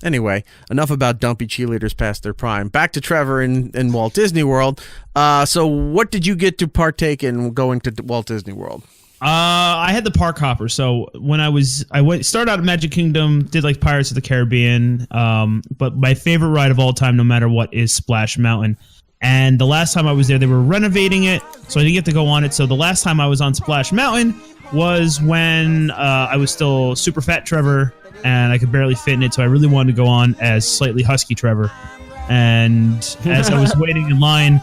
Anyway, enough about dumpy cheerleaders past their prime. Back to Trevor in Walt Disney World. So, what did you get to partake in going to Walt Disney World? I had the park hopper. So when started out at Magic Kingdom, did like Pirates of the Caribbean. But my favorite ride of all time, no matter what, is Splash Mountain. And the last time I was there, they were renovating it, so I didn't get to go on it. So the last time I was on Splash Mountain was when I was still super fat Trevor, and I could barely fit in it. So I really wanted to go on as slightly husky Trevor. And as I was waiting in line,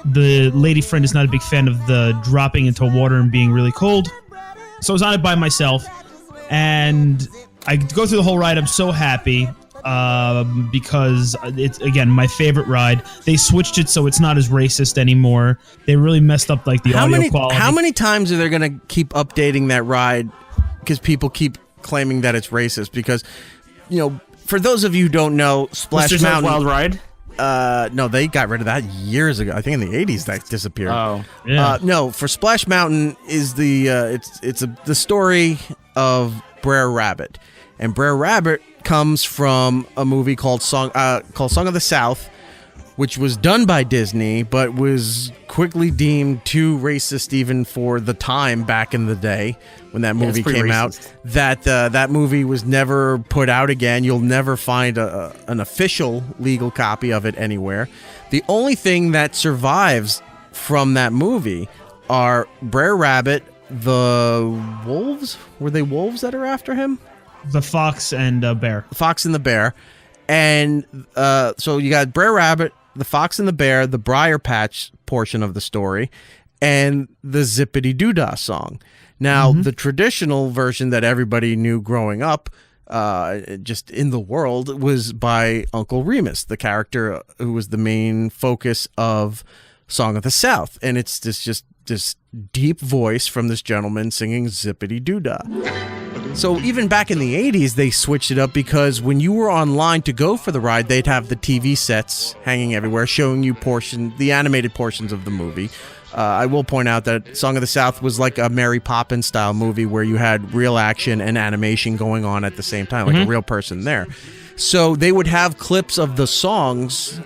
the lady friend is not a big fan of the dropping into water and being really cold. So I was on it by myself, and I go through the whole ride. I'm so happy because it's, again, my favorite ride. They switched it so it's not as racist anymore. They really messed up like the audio quality. How many times are they going to keep updating that ride because people keep claiming that it's racist? Because, for those of you who don't know, Splash Mountain... Wild Ride? No, they got rid of that years ago. I think in the 80s that disappeared. Oh, yeah. No, for Splash Mountain is the the story of Brer Rabbit, and Brer Rabbit comes from a movie called Song of the South, which was done by Disney, but was quickly deemed too racist even for the time back in the day when that movie came out. That movie was never put out again. You'll never find an official legal copy of it anywhere. The only thing that survives from that movie are Brer Rabbit, the wolves. Were they wolves that are after him? The fox and bear. The fox and the bear. And so you got Brer Rabbit, the Fox and the Bear, the Briar Patch portion of the story, and the Zippity Doodah song. Now, the traditional version that everybody knew growing up, just in the world, was by Uncle Remus, the character who was the main focus of Song of the South. And it's this deep voice from this gentleman singing Zippity Doodah. So even back in the 80s, they switched it up because when you were online to go for the ride, they'd have the TV sets hanging everywhere, showing you the animated portions of the movie. I will point out that Song of the South was like a Mary Poppins style movie where you had real action and animation going on at the same time, like a real person there. So they would have clips of the songs,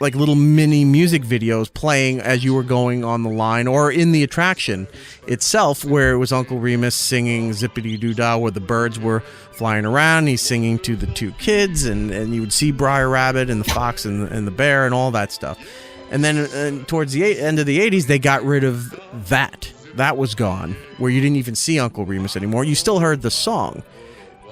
like little mini music videos playing as you were going on the line or in the attraction itself, where it was Uncle Remus singing Zippity Doodah, where the birds were flying around. He's singing to the two kids, and you would see Briar Rabbit and the fox and the bear and all that stuff. And then towards the end of the 80s, they got rid of that. That was gone, where you didn't even see Uncle Remus anymore. You still heard the song.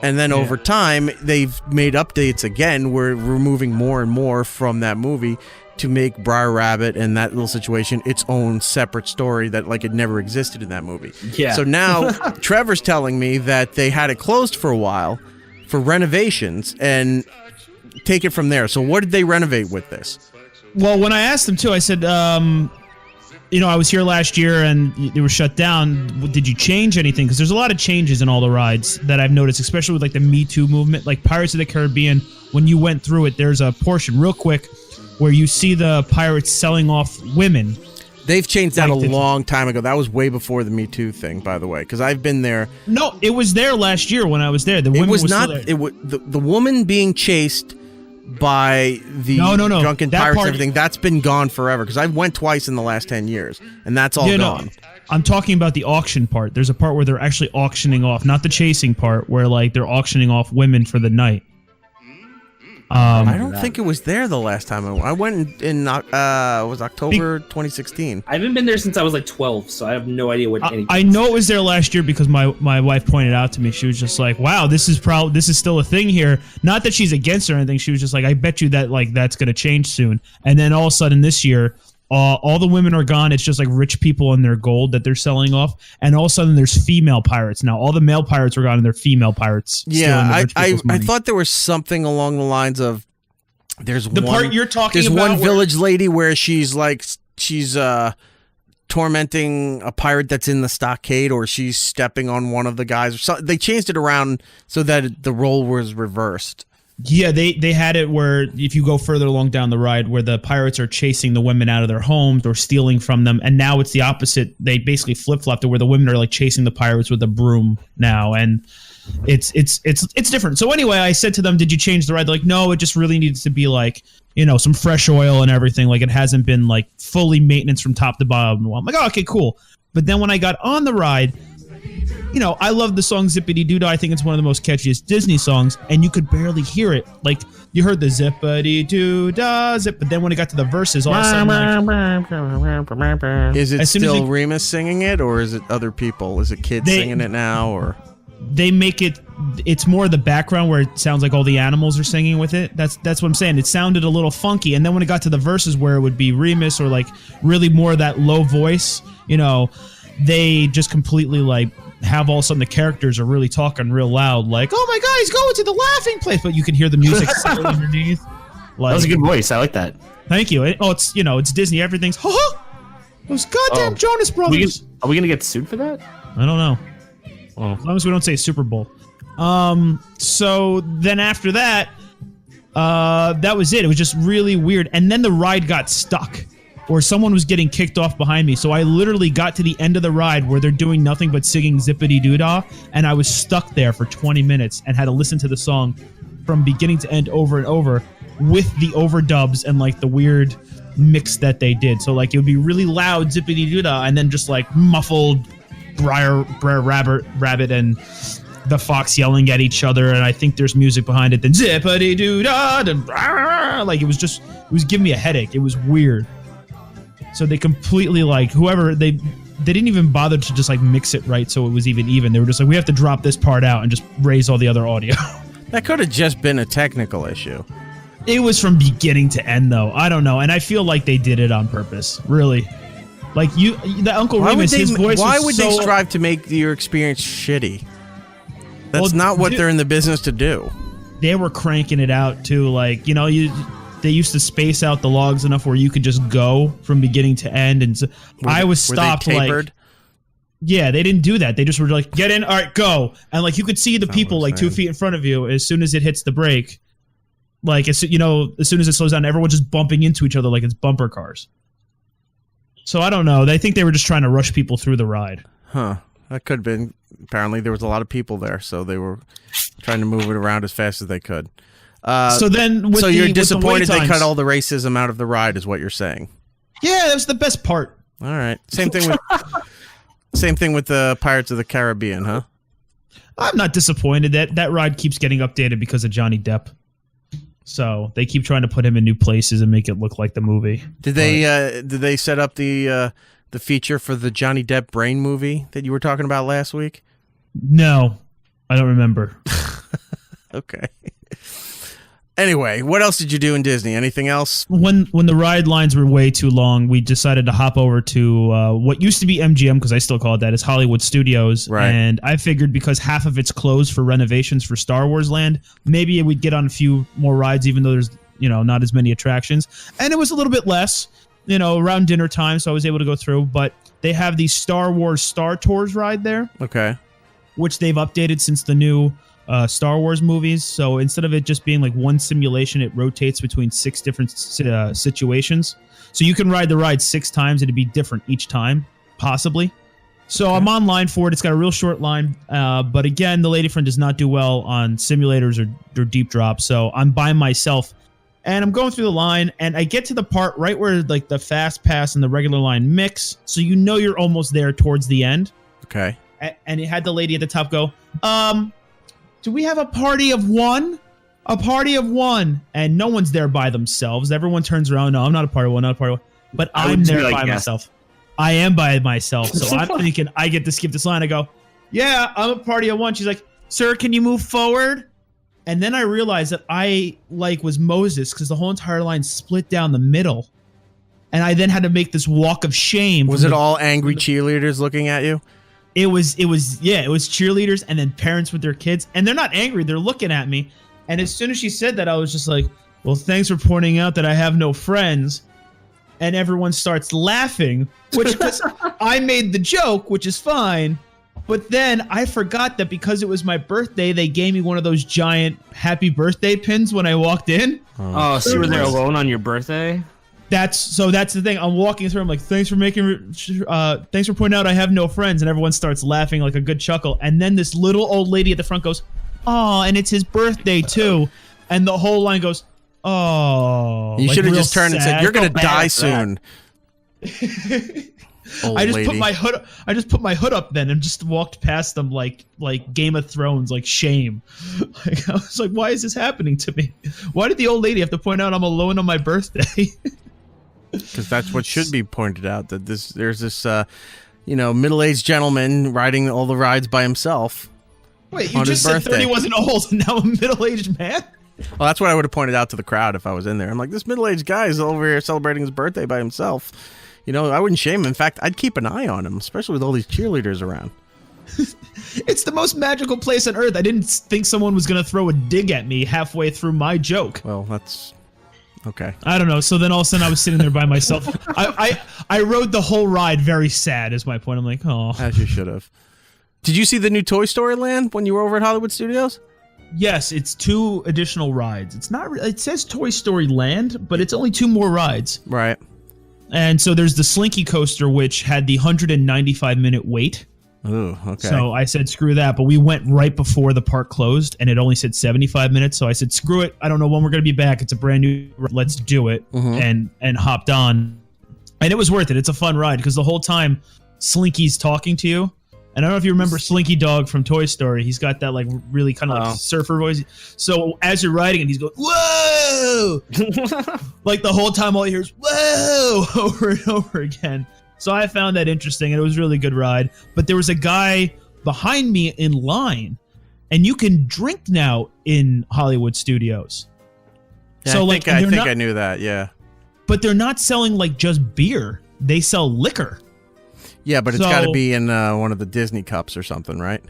And then over time, they've made updates again. We're removing more and more from that movie to make Briar Rabbit and that little situation its own separate story that like it never existed in that movie. Yeah. So now Trevor's telling me that they had it closed for a while for renovations and take it from there. So what did they renovate with this? Well, when I asked them too, I said, I was here last year and they were shut down. Did you change anything? Because there's a lot of changes in all the rides that I've noticed, especially with like the Me Too movement. Like Pirates of the Caribbean, when you went through it, there's a portion real quick where you see the pirates selling off women. They've changed that a long time ago. That was way before the Me Too thing, by the way, because I've been there. No, it was there last year when I was there. The women was not. It was the woman being chased by the drunken pirates and everything. That's been gone forever because I went twice in the last 10 years, and that's all gone. I'm talking about the auction part. There's a part where they're actually auctioning off, not the chasing part, where like they're auctioning off women for the night. I don't think it was there the last time I went in was October 2016. I haven't been there since I was like 12, so I have no idea what anything. I know it was there last year because my wife pointed out to me. She was just like, "Wow, this is still a thing here." Not that she's against it or anything. She was just like, "I bet you that like that's going to change soon." And then all of a sudden this year, all the women are gone. It's just like rich people and their gold that they're selling off. And all of a sudden there's female pirates now. All the male pirates are gone and they're female pirates. Yeah, I thought there was something along the lines of there's part you're talking about. There's one village lady where she's tormenting a pirate that's in the stockade, or she's stepping on one of the guys. Or so, they changed it around so that the role was reversed. Yeah, they had it where if you go further along down the ride where the pirates are chasing the women out of their homes or stealing from them, and now it's the opposite. They basically flip-flopped it where the women are like chasing the pirates with a broom now, and it's different. So anyway, I said to them, "Did you change the ride?" They're like, "No, it just really needs to be like, some fresh oil and everything. Like it hasn't been like fully maintenance from top to bottom." I'm like, "Oh, okay, cool." But then when I got on the ride, I love the song Zippity Doo Dah. I think it's one of the most catchiest Disney songs, and you could barely hear it. Like, you heard the Zippity Doo Dah zip, but then when it got to the verses, all of a sudden, like, is it still Remus singing it, or is it other people? Is it kids singing it now, or? They make it's more the background where it sounds like all the animals are singing with it. That's what I'm saying. It sounded a little funky, and then when it got to the verses where it would be Remus or like really more of that low voice, they just completely like have all of a sudden the characters are really talking real loud, like, "Oh my God, he's going to the laughing place," but you can hear the music underneath. Like, that was a good voice. I like that. Thank you. It's Disney. Everything's those goddamn Jonas Brothers. Are we gonna get sued for that? I don't know. Well, as long as we don't say Super Bowl. So then after that, that was it. It was just really weird. And then the ride got stuck, or someone was getting kicked off behind me. So I literally got to the end of the ride where they're doing nothing but singing Zippity Doo Dah, and I was stuck there for 20 minutes and had to listen to the song from beginning to end over and over with the overdubs and like the weird mix that they did. So like it would be really loud Zippity Doo Dah and then just like muffled Briar Rabbit and the fox yelling at each other, and I think there's music behind it. Then Zippity Doo Dah, like it was giving me a headache. It was weird. So they completely like they didn't even bother to just like mix it right so it was even. They were just like, we have to drop this part out and just raise all the other audio. That could have just been a technical issue. It was from beginning to end though. I don't know, and I feel like they did it on purpose. Really. Like the Uncle Remus, his voice. Why would they strive to make your experience shitty? That's not what they're in the business to do. They were cranking it out too. Like they used to space out the logs enough where you could just go from beginning to end. And so I was stopped. Were they tapered? Yeah, they didn't do that. They just were like, "Get in, all right, go." And like you could see the people like 2 feet in front of you as soon as it hits the brake. Like as soon as it slows down, everyone's just bumping into each other like it's bumper cars. So I don't know. I think they were just trying to rush people through the ride. Huh. That could have been. Apparently there was a lot of people there, so they were trying to move it around as fast as they could. So you're disappointed they cut all the racism out of the ride, is what you're saying? Yeah, that was the best part. All right. Same thing with the Pirates of the Caribbean, huh? I'm not disappointed that ride keeps getting updated because of Johnny Depp. So they keep trying to put him in new places and make it look like the movie. Did they set up the feature for the Johnny Depp Brain movie that you were talking about last week? No, I don't remember. Okay. Anyway, what else did you do in Disney? Anything else? When the ride lines were way too long, we decided to hop over to what used to be MGM, because I still call it that. It's Hollywood Studios. Right. And I figured because half of it's closed for renovations for Star Wars Land, maybe we'd get on a few more rides, even though there's not as many attractions. And it was a little bit less, around dinner time, so I was able to go through. But they have the Star Wars Star Tours ride there. Okay. Which they've updated since the new Star Wars movies. So instead of it just being like one simulation, it rotates between 6 different situations. So you can ride the ride 6 times and it'd be different each time, possibly. So I'm online for it. It's got a real short line. But again, the lady friend does not do well on simulators or deep drops. So I'm by myself and I'm going through the line and I get to the part right where like the fast pass and the regular line mix. So you're almost there towards the end. Okay. And it had the lady at the top go, do we have a party of one? A party of one. And no one's there by themselves. Everyone turns around. No, I'm not a party of one, not a party of one. But I'm there by myself. I am by myself. So I'm thinking I get to skip this line. I go, yeah, I'm a party of one. She's like, sir, can you move forward? And then I realized that I was Moses because the whole entire line split down the middle. And I then had to make this walk of shame. Was it all angry cheerleaders looking at you? It was cheerleaders and then parents with their kids, and they're not angry, they're looking at me. And as soon as she said that, I was just like, well, thanks for pointing out that I have no friends. And everyone starts laughing, which I made the joke, which is fine. But then I forgot that because it was my birthday, they gave me one of those giant happy birthday pins when I walked in. Oh, so you were there alone on your birthday? That's the thing. I'm walking through. I'm like, thanks for pointing out I have no friends, and everyone starts laughing like a good chuckle. And then this little old lady at the front goes, "Oh, and it's his birthday too," and the whole line goes, "Oh." You should have just turned and said, "You're gonna die soon." I just put my hood up then and just walked past them like Game of Thrones, like shame. Like, I was like, why is this happening to me? Why did the old lady have to point out I'm alone on my birthday? Because that's what should be pointed out, that there's this middle-aged gentleman riding all the rides by himself. Wait, you just said 30 wasn't old, and now a middle-aged man? Well, that's what I would have pointed out to the crowd if I was in there. I'm like, this middle-aged guy is over here celebrating his birthday by himself. I wouldn't shame him. In fact, I'd keep an eye on him, especially with all these cheerleaders around. It's the most magical place on earth. I didn't think someone was going to throw a dig at me halfway through my joke. Well, that's... okay. I don't know. So then all of a sudden I was sitting there by myself. I rode the whole ride very sad is my point. I'm like, oh. As you should have. Did you see the new Toy Story Land when you were over at Hollywood Studios? Yes, it's 2 additional rides. It's not. It says Toy Story Land, but it's only 2 more rides. Right. And so there's the Slinky Coaster, which had the 195-minute wait. Ooh, okay. So I said, screw that. But we went right before the park closed, and it only said 75 minutes. So I said, screw it. I don't know when we're going to be back. It's a brand new. Let's do it. Mm-hmm. And hopped on. And it was worth it. It's a fun ride because the whole time Slinky's talking to you. And I don't know if you remember Slinky Dog from Toy Story. He's got that like really kind of like surfer voice. So as you're riding it, he's going, whoa! Like the whole time all you hear is, whoa! Over and over again. So I found that interesting, and it was a really good ride. But there was a guy behind me in line, and you can drink now in Hollywood Studios. Yeah, so I think I knew that, yeah. But they're not selling like just beer. They sell liquor. Yeah, but it's got to be in one of the Disney cups or something, right?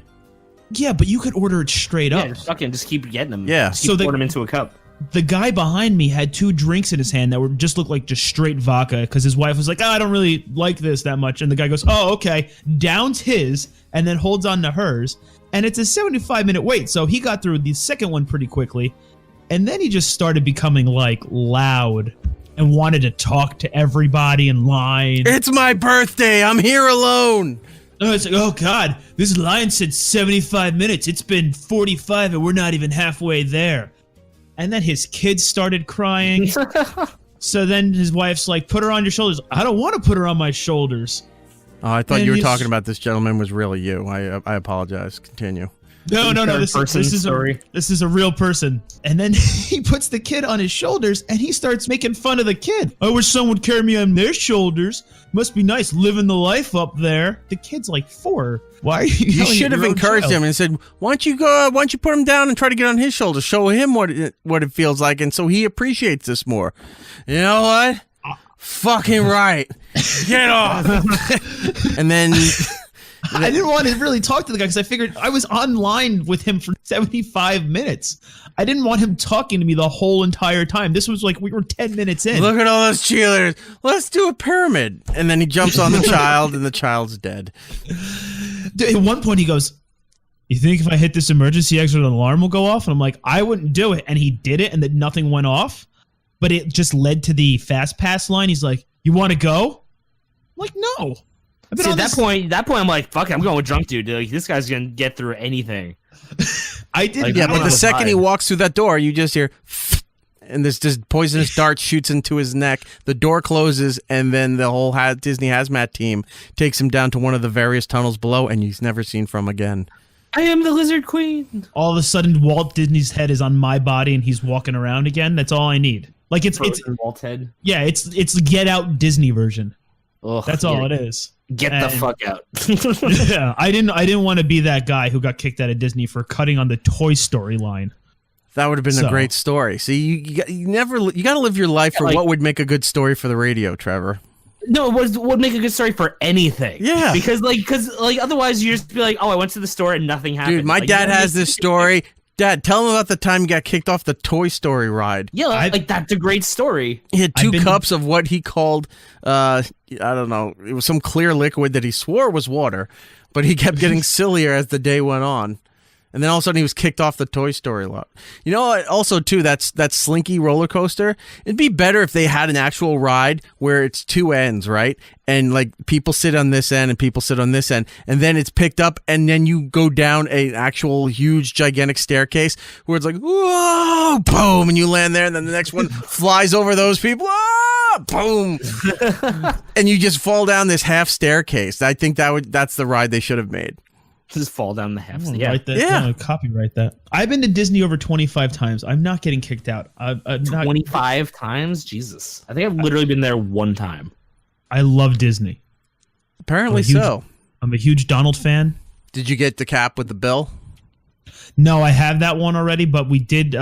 Yeah, but you could order it straight up. Just keep getting them. Yeah. Just keep pouring them into a cup. The guy behind me had 2 drinks in his hand that looked like just straight vodka because his wife was like, I don't really like this that much. And the guy goes, oh, okay. Downs his and then holds on to hers. And it's a 75-minute wait. So he got through the second one pretty quickly. And then he just started becoming like loud and wanted to talk to everybody in line. It's my birthday. I'm here alone. It's like, oh, God, this line said 75 minutes. It's been 45 and we're not even halfway there. And then his kids started crying. So then his wife's like, put her on your shoulders. I don't want to put her on my shoulders. Oh, I thought you were talking about this gentleman was really you. I apologize. Continue. No. This is a real person. And then he puts the kid on his shoulders and he starts making fun of the kid. I wish someone would carry me on their shoulders. Must be nice living the life up there. The kid's like 4. Why are you? You should have encouraged him and said, "Why don't you put him down and try to get on his shoulders? Show him what it feels like, and so he appreciates this more." You know what? Fucking right. Get off. And then. I didn't want to really talk to the guy because I figured I was online with him for 75 minutes. I didn't want him talking to me the whole entire time. This was like we were 10 minutes in. Look at all those cheerleaders. Let's do a pyramid. And then he jumps on the child and the child's dead. At one point he goes, "You think if I hit this emergency exit, an alarm will go off?" And I'm like, "I wouldn't do it." And he did it and then nothing went off. But it just led to the fast pass line. He's like, "You want to go?" I'm like, "No." See, at that point, I'm like, fuck it, I'm going with drunk dude. Like, this guy's gonna get through anything. I did. Like, yeah, but the second he walks through that door, you just hear, and this just poisonous dart shoots into his neck. The door closes, and then the whole Disney hazmat team takes him down to one of the various tunnels below, and he's never seen from again. I am the Lizard Queen. All of a sudden, Walt Disney's head is on my body, and he's walking around again. That's all I need. Like it's Walt's head. Yeah, it's the Get Out Disney version. Ugh, that's all it is. Get the fuck out. Yeah, I didn't want to be that guy who got kicked out of Disney for cutting on the Toy Story line. That would have been a great story. See, you got to live your life for what would make a good story for the radio, Trevor. No, it would make a good story for anything. Yeah, because otherwise you just be like, oh, I went to the store and nothing happened. Dude, my dad has this story. Dad, tell him about the time you got kicked off the Toy Story ride. Yeah, that's a great story. He had 2 cups of what he called, I don't know, it was some clear liquid that he swore was water, but he kept getting sillier as the day went on. And then all of a sudden he was kicked off the Toy Story lot. You know, also too, that Slinky roller coaster. It'd be better if they had an actual ride where it's 2 ends, right? And like people sit on this end and people sit on this end, and then it's picked up, and then you go down an actual huge gigantic staircase where it's like, whoa, boom, and you land there, and then the next one flies over those people, boom, and you just fall down this half staircase. I think that's the ride they should have made. Just fall down the half. Copyright that. I've been to Disney over 25 times. I'm not getting kicked out. 25 times? Jesus. I think I've literally been there 1 time. I love Disney. Apparently so. I'm a huge Donald fan. Did you get the cap with the bill? No, I have that one already, but we did.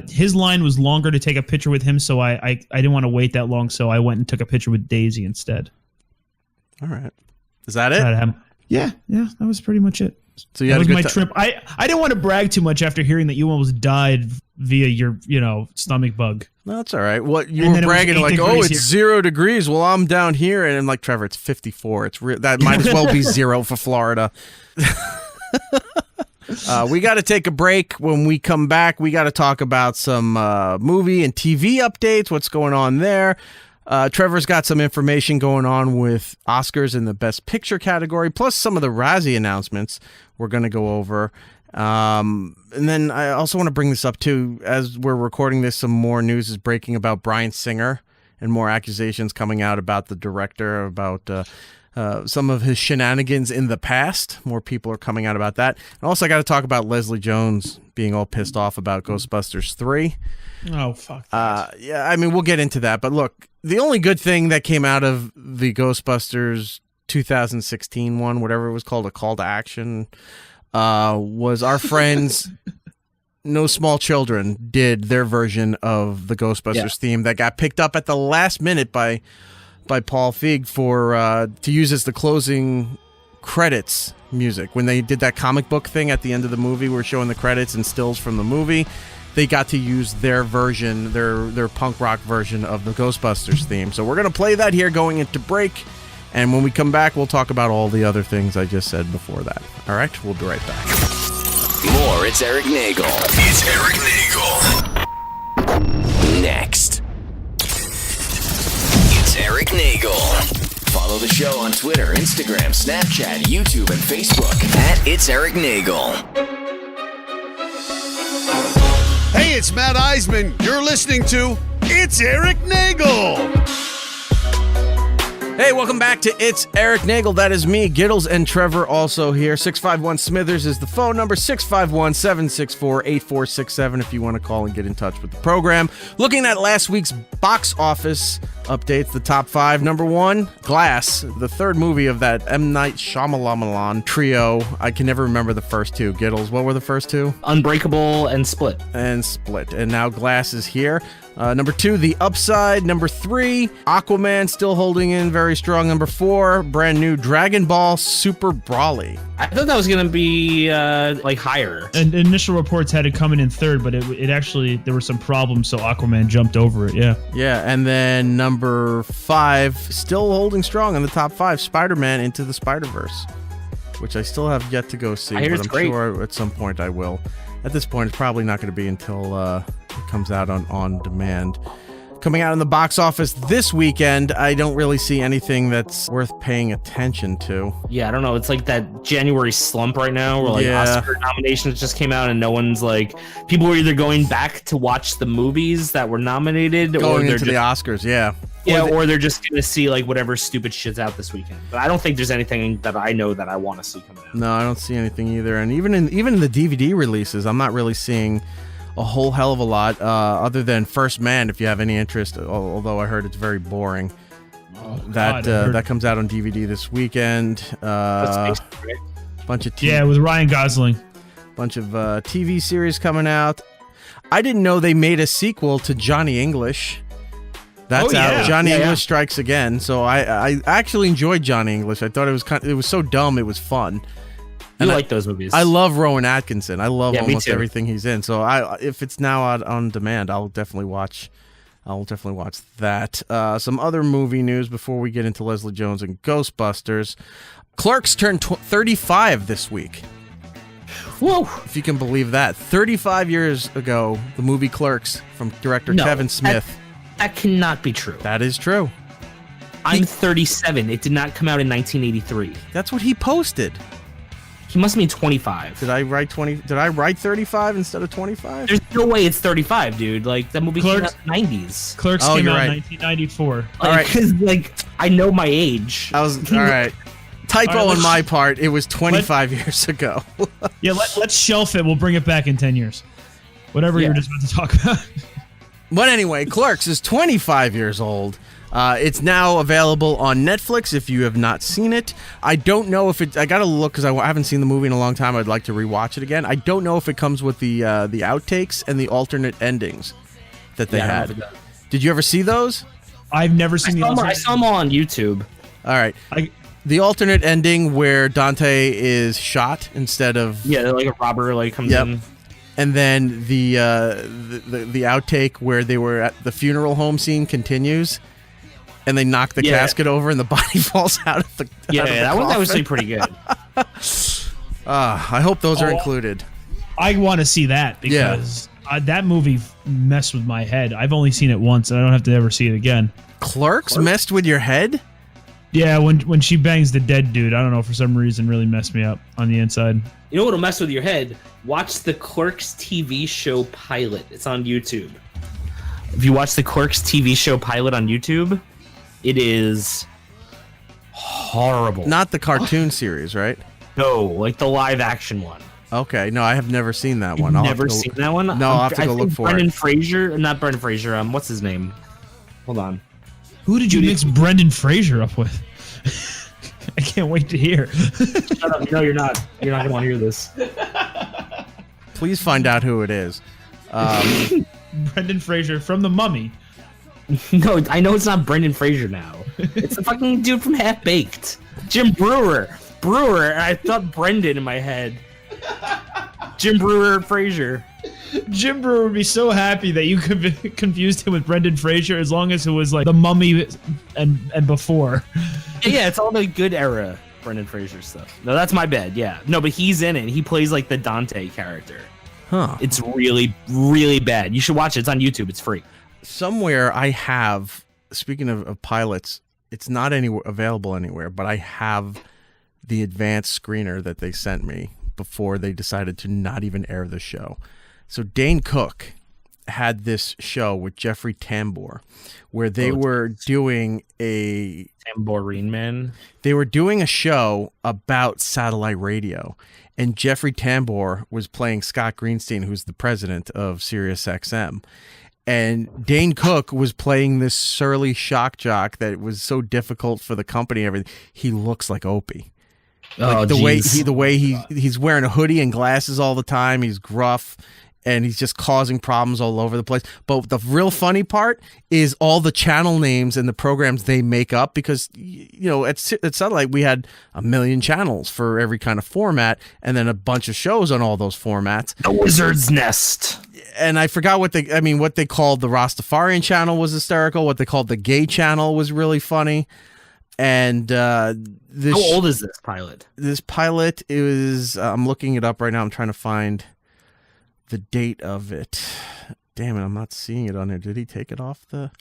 His line was longer to take a picture with him, so I didn't want to wait that long, so I went and took a picture with Daisy instead. All right. Is that it? Yeah, that was pretty much it. So you that had was a good my trip. I didn't want to brag too much after hearing that you almost died via your stomach bug. No, that's all right. What you were bragging like, oh, it's 0 degrees. Well, I'm down here, and I'm like, Trevor, it's 54. That might as well be 0 for Florida. We got to take a break. When we come back, we got to talk about some movie and TV updates. What's going on there? Trevor's got some information going on with Oscars in the Best Picture category, plus some of the Razzie announcements we're going to go over. And then I also want to bring this up, too. As we're recording this, some more news is breaking about Bryan Singer and more accusations coming out about the director, about some of his shenanigans in the past. More people are coming out about that. And also, I got to talk about Leslie Jones being all pissed off about Ghostbusters 3. Oh, fuck that. Yeah, I mean, we'll get into that. But look, the only good thing that came out of the Ghostbusters 2016 one, whatever it was called, a call to action, was our friends No Small Children did their version of the Ghostbusters theme that got picked up at the last minute by Paul Feig to use as the closing credits music. When they did that comic book thing at the end of the movie, we're showing the credits and stills from the movie. They got to use their version, their punk rock version of the Ghostbusters theme. So we're going to play that here going into break. And when we come back, we'll talk about all the other things I just said before that. All right, we'll be right back. More, it's Erik Nagel. It's Erik Nagel. Next. It's Erik Nagel. Follow the show on Twitter, Instagram, Snapchat, YouTube, and Facebook at It's Erik Nagel. Hey, it's Matt Eisman. You're listening to It's Erik Nagel. Hey, welcome back to It's Eric Nagel. That is me, Giddles, and Trevor also here. 651-SMITHERS is the phone number, 651-764-8467 if you want to call and get in touch with the program. Looking at last week's box office updates, the top 5. Number 1, Glass, the third movie of that M. Night Shyamalan trio. I can never remember the first two. Giddles, what were the first two? Unbreakable and Split. And now Glass is here. Number 2, The Upside. Number 3, Aquaman, still holding in very strong. Number 4, brand new Dragon Ball Super Brawly. I thought that was going to be higher. And initial reports had it coming in third, but it actually, there were some problems, so Aquaman jumped over it, yeah. Yeah, and then number 5, still holding strong in the top 5, Spider-Man Into the Spider-Verse, which I still have yet to go see, but I'm sure at some point I will. At this point, it's probably not going to be until it comes out on demand. Coming out in the box office this weekend, I don't really see anything that's worth paying attention to. Yeah, I don't know. It's like that January slump right now where Oscar nominations just came out and no one's people are either going back to watch the movies that were nominated or they're into the Oscars, yeah. Yeah, or they're just going to see whatever stupid shit's out this weekend. But I don't think there's anything that I know that I want to see coming out. No, I don't see anything either. And even in the DVD releases, I'm not really seeing a whole hell of a lot other than First Man, if you have any interest, although I heard it's very boring. That comes out on DVD this weekend. Bunch of TV, with Ryan Gosling. Bunch of TV series coming out. I didn't know they made a sequel to Johnny English. That's out. Johnny English Strikes Again. So I actually enjoyed Johnny English. I thought it was so dumb. It was fun. I like those movies. I love Rowan Atkinson. I love almost everything he's in. So if it's now out on demand, I'll definitely watch that. Some other movie news before we get into Leslie Jones and Ghostbusters. Clerks turned 35 this week. Whoa! If you can believe that. 35 years ago, the movie Clerks from director Kevin Smith. That cannot be true. That is true. I'm 37. It did not come out in 1983. That's what he posted. He must mean 25. Did I write 35 instead of 25? There's no way it's 35, dude. That movie came out in the 90s. Clerks came out in 1994. All right. Because, I know my age. All right. Typo on my part. It was 25 years ago. Yeah, let's shelf it. We'll bring it back in 10 years. Whatever you were just about to talk about. But anyway, Clerks is 25 years old. It's now available on Netflix if you have not seen it. I don't know if I gotta look because I haven't seen the movie in a long time. I'd like to rewatch it again. I don't know if it comes with the outtakes and the alternate endings that they had. Did you ever see those? I've never seen I saw them all on YouTube. All right. The alternate ending where Dante is shot instead of like a robber comes in. And then the outtake where they were at the funeral home scene continues, and they knock the casket over and the body falls out of the that was actually pretty good. I hope those are included. I want to see that because that movie messed with my head. I've only seen it once, and I don't have to ever see it again. Clerks messed with your head? Yeah, when she bangs the dead dude, I don't know, for some reason really messed me up on the inside. You know what'll mess with your head? Watch the Clerks TV show pilot. It's on YouTube. If you watch the Clerks TV show pilot on YouTube, it is horrible. Not the cartoon series, right? No, the live action one. Okay, no, I have never seen that one. Never seen that one? No, I'll have to go look for Brendan Fraser, not Brendan Fraser. What's his name? Hold on. Who did you mix Brendan Fraser up with? I can't wait to hear. Shut up. No, you're not. You're not going to want to hear this. Please find out who it is. Brendan Fraser from The Mummy. No, I know it's not Brendan Fraser now. It's the fucking dude from Half Baked. Jim Brewer. And I thought Brendan in my head. Jim Brewer Fraser. Jim Brewer would be so happy that you confused him with Brendan Fraser as long as it was The Mummy and before. Yeah, it's all the good era Brendan Fraser stuff. No, that's my bad. Yeah. No, but he's in it. He plays the Dante character. Huh. It's really, really bad. You should watch it. It's on YouTube. It's free. Somewhere I have, speaking of pilots, it's not available anywhere, but I have the advanced screener that they sent me before they decided to not even air the show. So Dane Cook had this show with Jeffrey Tambor where they were doing a Tambourine Man. They were doing a show about satellite radio, and Jeffrey Tambor was playing Scott Greenstein, who's the president of SiriusXM. And Dane Cook was playing this surly shock jock that was so difficult for the company and everything. He looks like Opie. Like the way he's wearing a hoodie and glasses all the time. He's gruff and he's just causing problems all over the place. But the real funny part is all the channel names and the programs they make up, because at Satellite we had 1 million channels for every kind of format, and then a bunch of shows on all those formats. The Wizard's Nest. And I forgot what they called the Rastafarian channel was hysterical. What they called the gay channel was really funny. And how old is this pilot? This pilot is I'm looking it up right now. I'm trying to find the date of it. Damn it, I'm not seeing it on there. Did he take it off the?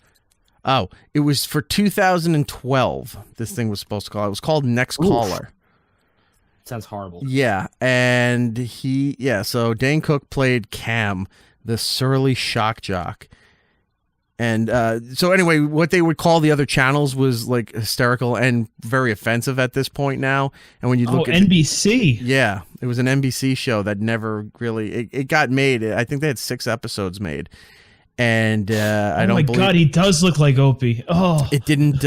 Oh, it was for 2012. This thing was supposed to call. It was called Next Caller. Sounds horrible. Yeah, and so Dane Cook played Cam, the surly shock jock. And so anyway, what they would call the other channels was like hysterical and very offensive at this point now. And when you look at NBC. It was an NBC show that never really it got made. I think they had 6 episodes made. And I don't believe. Oh my God, he does look like Opie. Oh, it didn't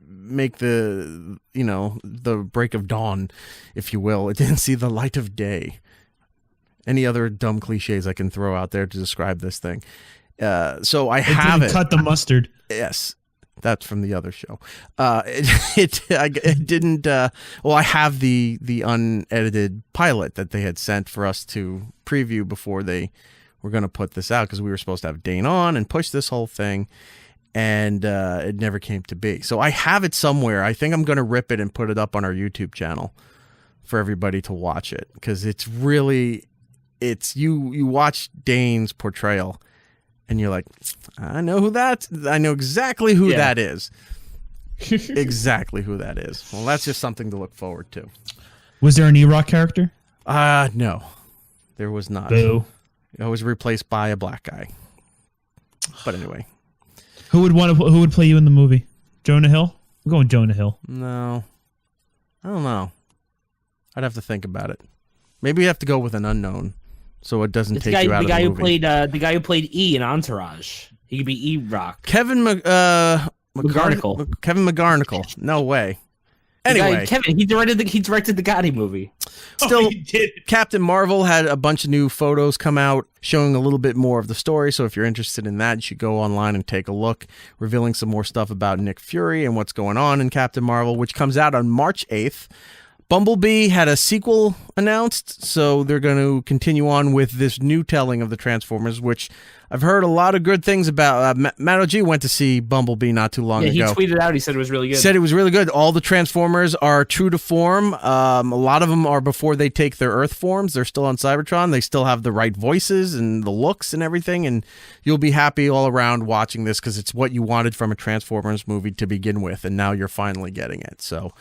make the break of dawn, if you will. It didn't see the light of day. Any other dumb cliches I can throw out there to describe this thing. So I have it. Cut the mustard. Yes, that's from the other show. It didn't. Well, I have the unedited pilot that they had sent for us to preview before they were going to put this out, because we were supposed to have Dane on and push this whole thing, and it never came to be. So I have it somewhere. I think I'm going to rip it and put it up on our YouTube channel for everybody to watch it, because it's really you watch Dane's portrayal. And you're like, I know exactly who that is. Exactly who that is. Well, that's just something to look forward to. Was there an E-Rock character? No, there was not. Boo. It was replaced by a black guy. But anyway, who would play you in the movie? Jonah Hill? I'm going Jonah Hill. No, I don't know. I'd have to think about it. Maybe you have to go with an unknown, so it doesn't take you out of the movie. The guy who played E in Entourage. He could be E-Rock. Kevin McGarnacle. Kevin McGarnacle. No way. Anyway, Kevin, he directed the Gotti movie. Still, Captain Marvel had a bunch of new photos come out showing a little bit more of the story. So if you're interested in that, you should go online and take a look, revealing some more stuff about Nick Fury and what's going on in Captain Marvel, which comes out on March 8th. Bumblebee had a sequel announced, so they're going to continue on with this new telling of the Transformers, which I've heard a lot of good things about. Matt OG went to see Bumblebee not too long ago. He tweeted out, he said it was really good. Said it was really good. All the Transformers are true to form. A lot of them are before they take their Earth forms. They're still on Cybertron. They still have the right voices and the looks and everything, and you'll be happy all around watching this, because it's what you wanted from a Transformers movie to begin with, and now you're finally getting it. So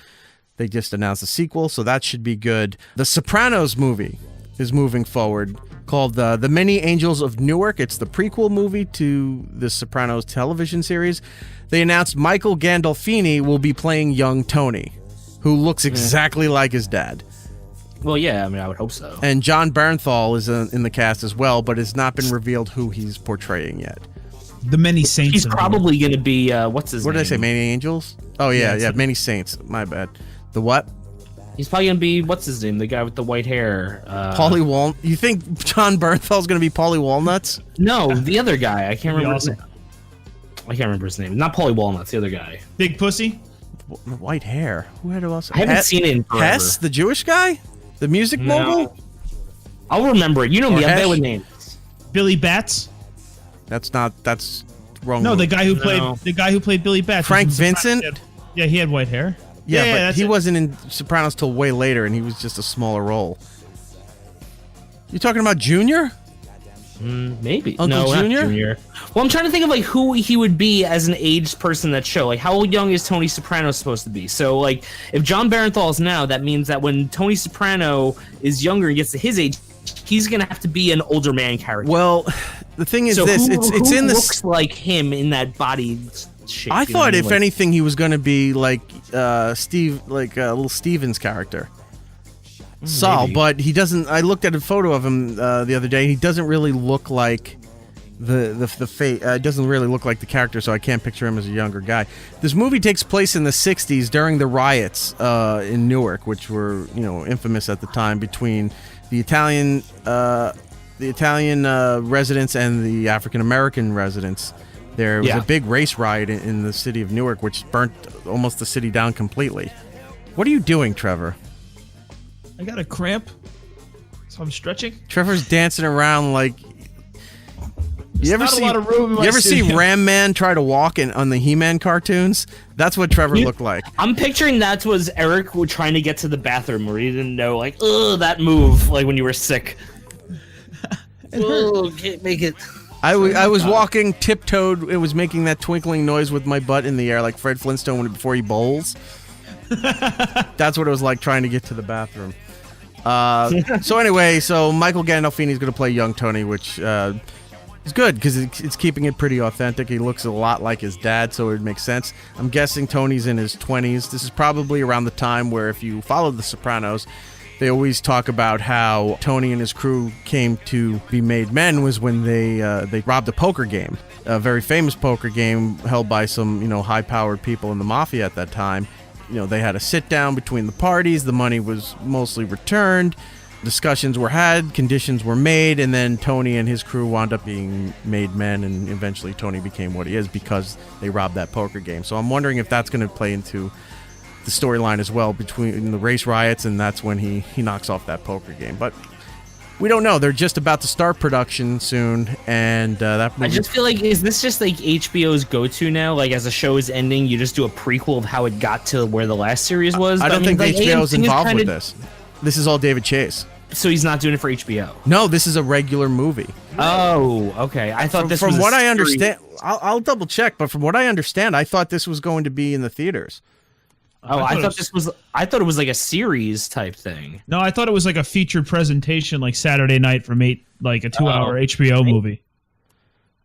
they just announced a sequel, so that should be good. The Sopranos movie is moving forward, called The Many Angels of Newark. It's the prequel movie to the Sopranos television series. They announced Michael Gandolfini will be playing young Tony, who looks exactly like his dad. Well, yeah, I mean, I would hope so. And John Bernthal is in the cast as well, but it's not been revealed who he's portraying yet. The Many Saints. He's probably going to be, what's his name? What did I say, Many Angels? Oh, yeah, Many Saints. My bad. The what? He's probably going to be, what's his name? The guy with the white hair. Paulie Walnut. You think John Bernthal's going to be Paulie Walnuts? No, the other guy. I can't remember his name. I can't remember his name. Not Paulie Walnuts, the other guy. Big Pussy? White hair. Who had else? I haven't seen it in forever. Hess, the Jewish guy? The music mogul? I'll remember it. You know me, I'm bad with names. Billy Batts? That's wrong. No, the guy who played Billy Batts. Frank Vincent? Yeah, he had white hair. Yeah, but he wasn't in Sopranos till way later, and he was just a smaller role. You talking about Junior? Maybe. Uncle Junior? Not Junior. Well, I'm trying to think of like who he would be as an aged person in that show. Like, how young is Tony Soprano supposed to be? So, like, if John Bernthal is now, that means that when Tony Soprano is younger and gets to his age, he's going to have to be an older man character. Well, The thing is So this: who it's in the. looks like him in that body shape. I you know thought, what if mean? anything, he was going to be like Steve, like little Steven's character, Saul. maybe. But he doesn't. I looked at a photo of him the other day. He doesn't really look like the face. It doesn't really look like the character, so I can't picture him as a younger guy. This movie takes place in the '60s during the riots in Newark, which were infamous at the time between the Italian residents and the African American residents. There was a big race riot in the city of Newark, which burnt almost the city down completely. What are you doing, Trevor? I got a cramp, so I'm stretching. Trevor's dancing around like. You ever not a lot of room in my see studio. Ram Man try to walk on the He-Man cartoons? That's what Trevor looked like. I'm picturing that was Eric trying to get to the bathroom where he didn't know, like, that move, like when you were sick. Can't make it. I was walking tiptoed. It was making that twinkling noise with my butt in the air like Fred Flintstone before he bowls. That's what it was like trying to get to the bathroom. So anyway, Michael Gandolfini's going to play young Tony, which is good because it's keeping it pretty authentic. He looks a lot like his dad, so it makes sense. I'm guessing Tony's in his 20s. This is probably around the time where, if you followed The Sopranos, they always talk about how Tony and his crew came to be made men was when they robbed a poker game, a very famous poker game held by some high-powered people in the mafia at that time. They had a sit-down between the parties. The money was mostly returned. Discussions were had, conditions were made, and then Tony and his crew wound up being made men, and eventually Tony became what he is because they robbed that poker game. So I'm wondering if that's going to play into the storyline as well between the race riots, and that's when he knocks off that poker game. But we don't know. They're just about to start production soon, and that movie... I just feel like, is this just like HBO's go-to now? Like, as a show is ending, you just do a prequel of how it got to where the last series was? I don't think like, HBO's AMC involved with this. This is all David Chase. So he's not doing it for HBO? No, this is a regular movie. Oh, okay. I thought this was from what I series. understand. I'll double check, but from what I understand, I thought this was going to be in the theaters. Oh, I thought it was like a series type thing. No, I thought it was like a featured presentation, like Saturday night from 8, like a 2-hour HBO movie.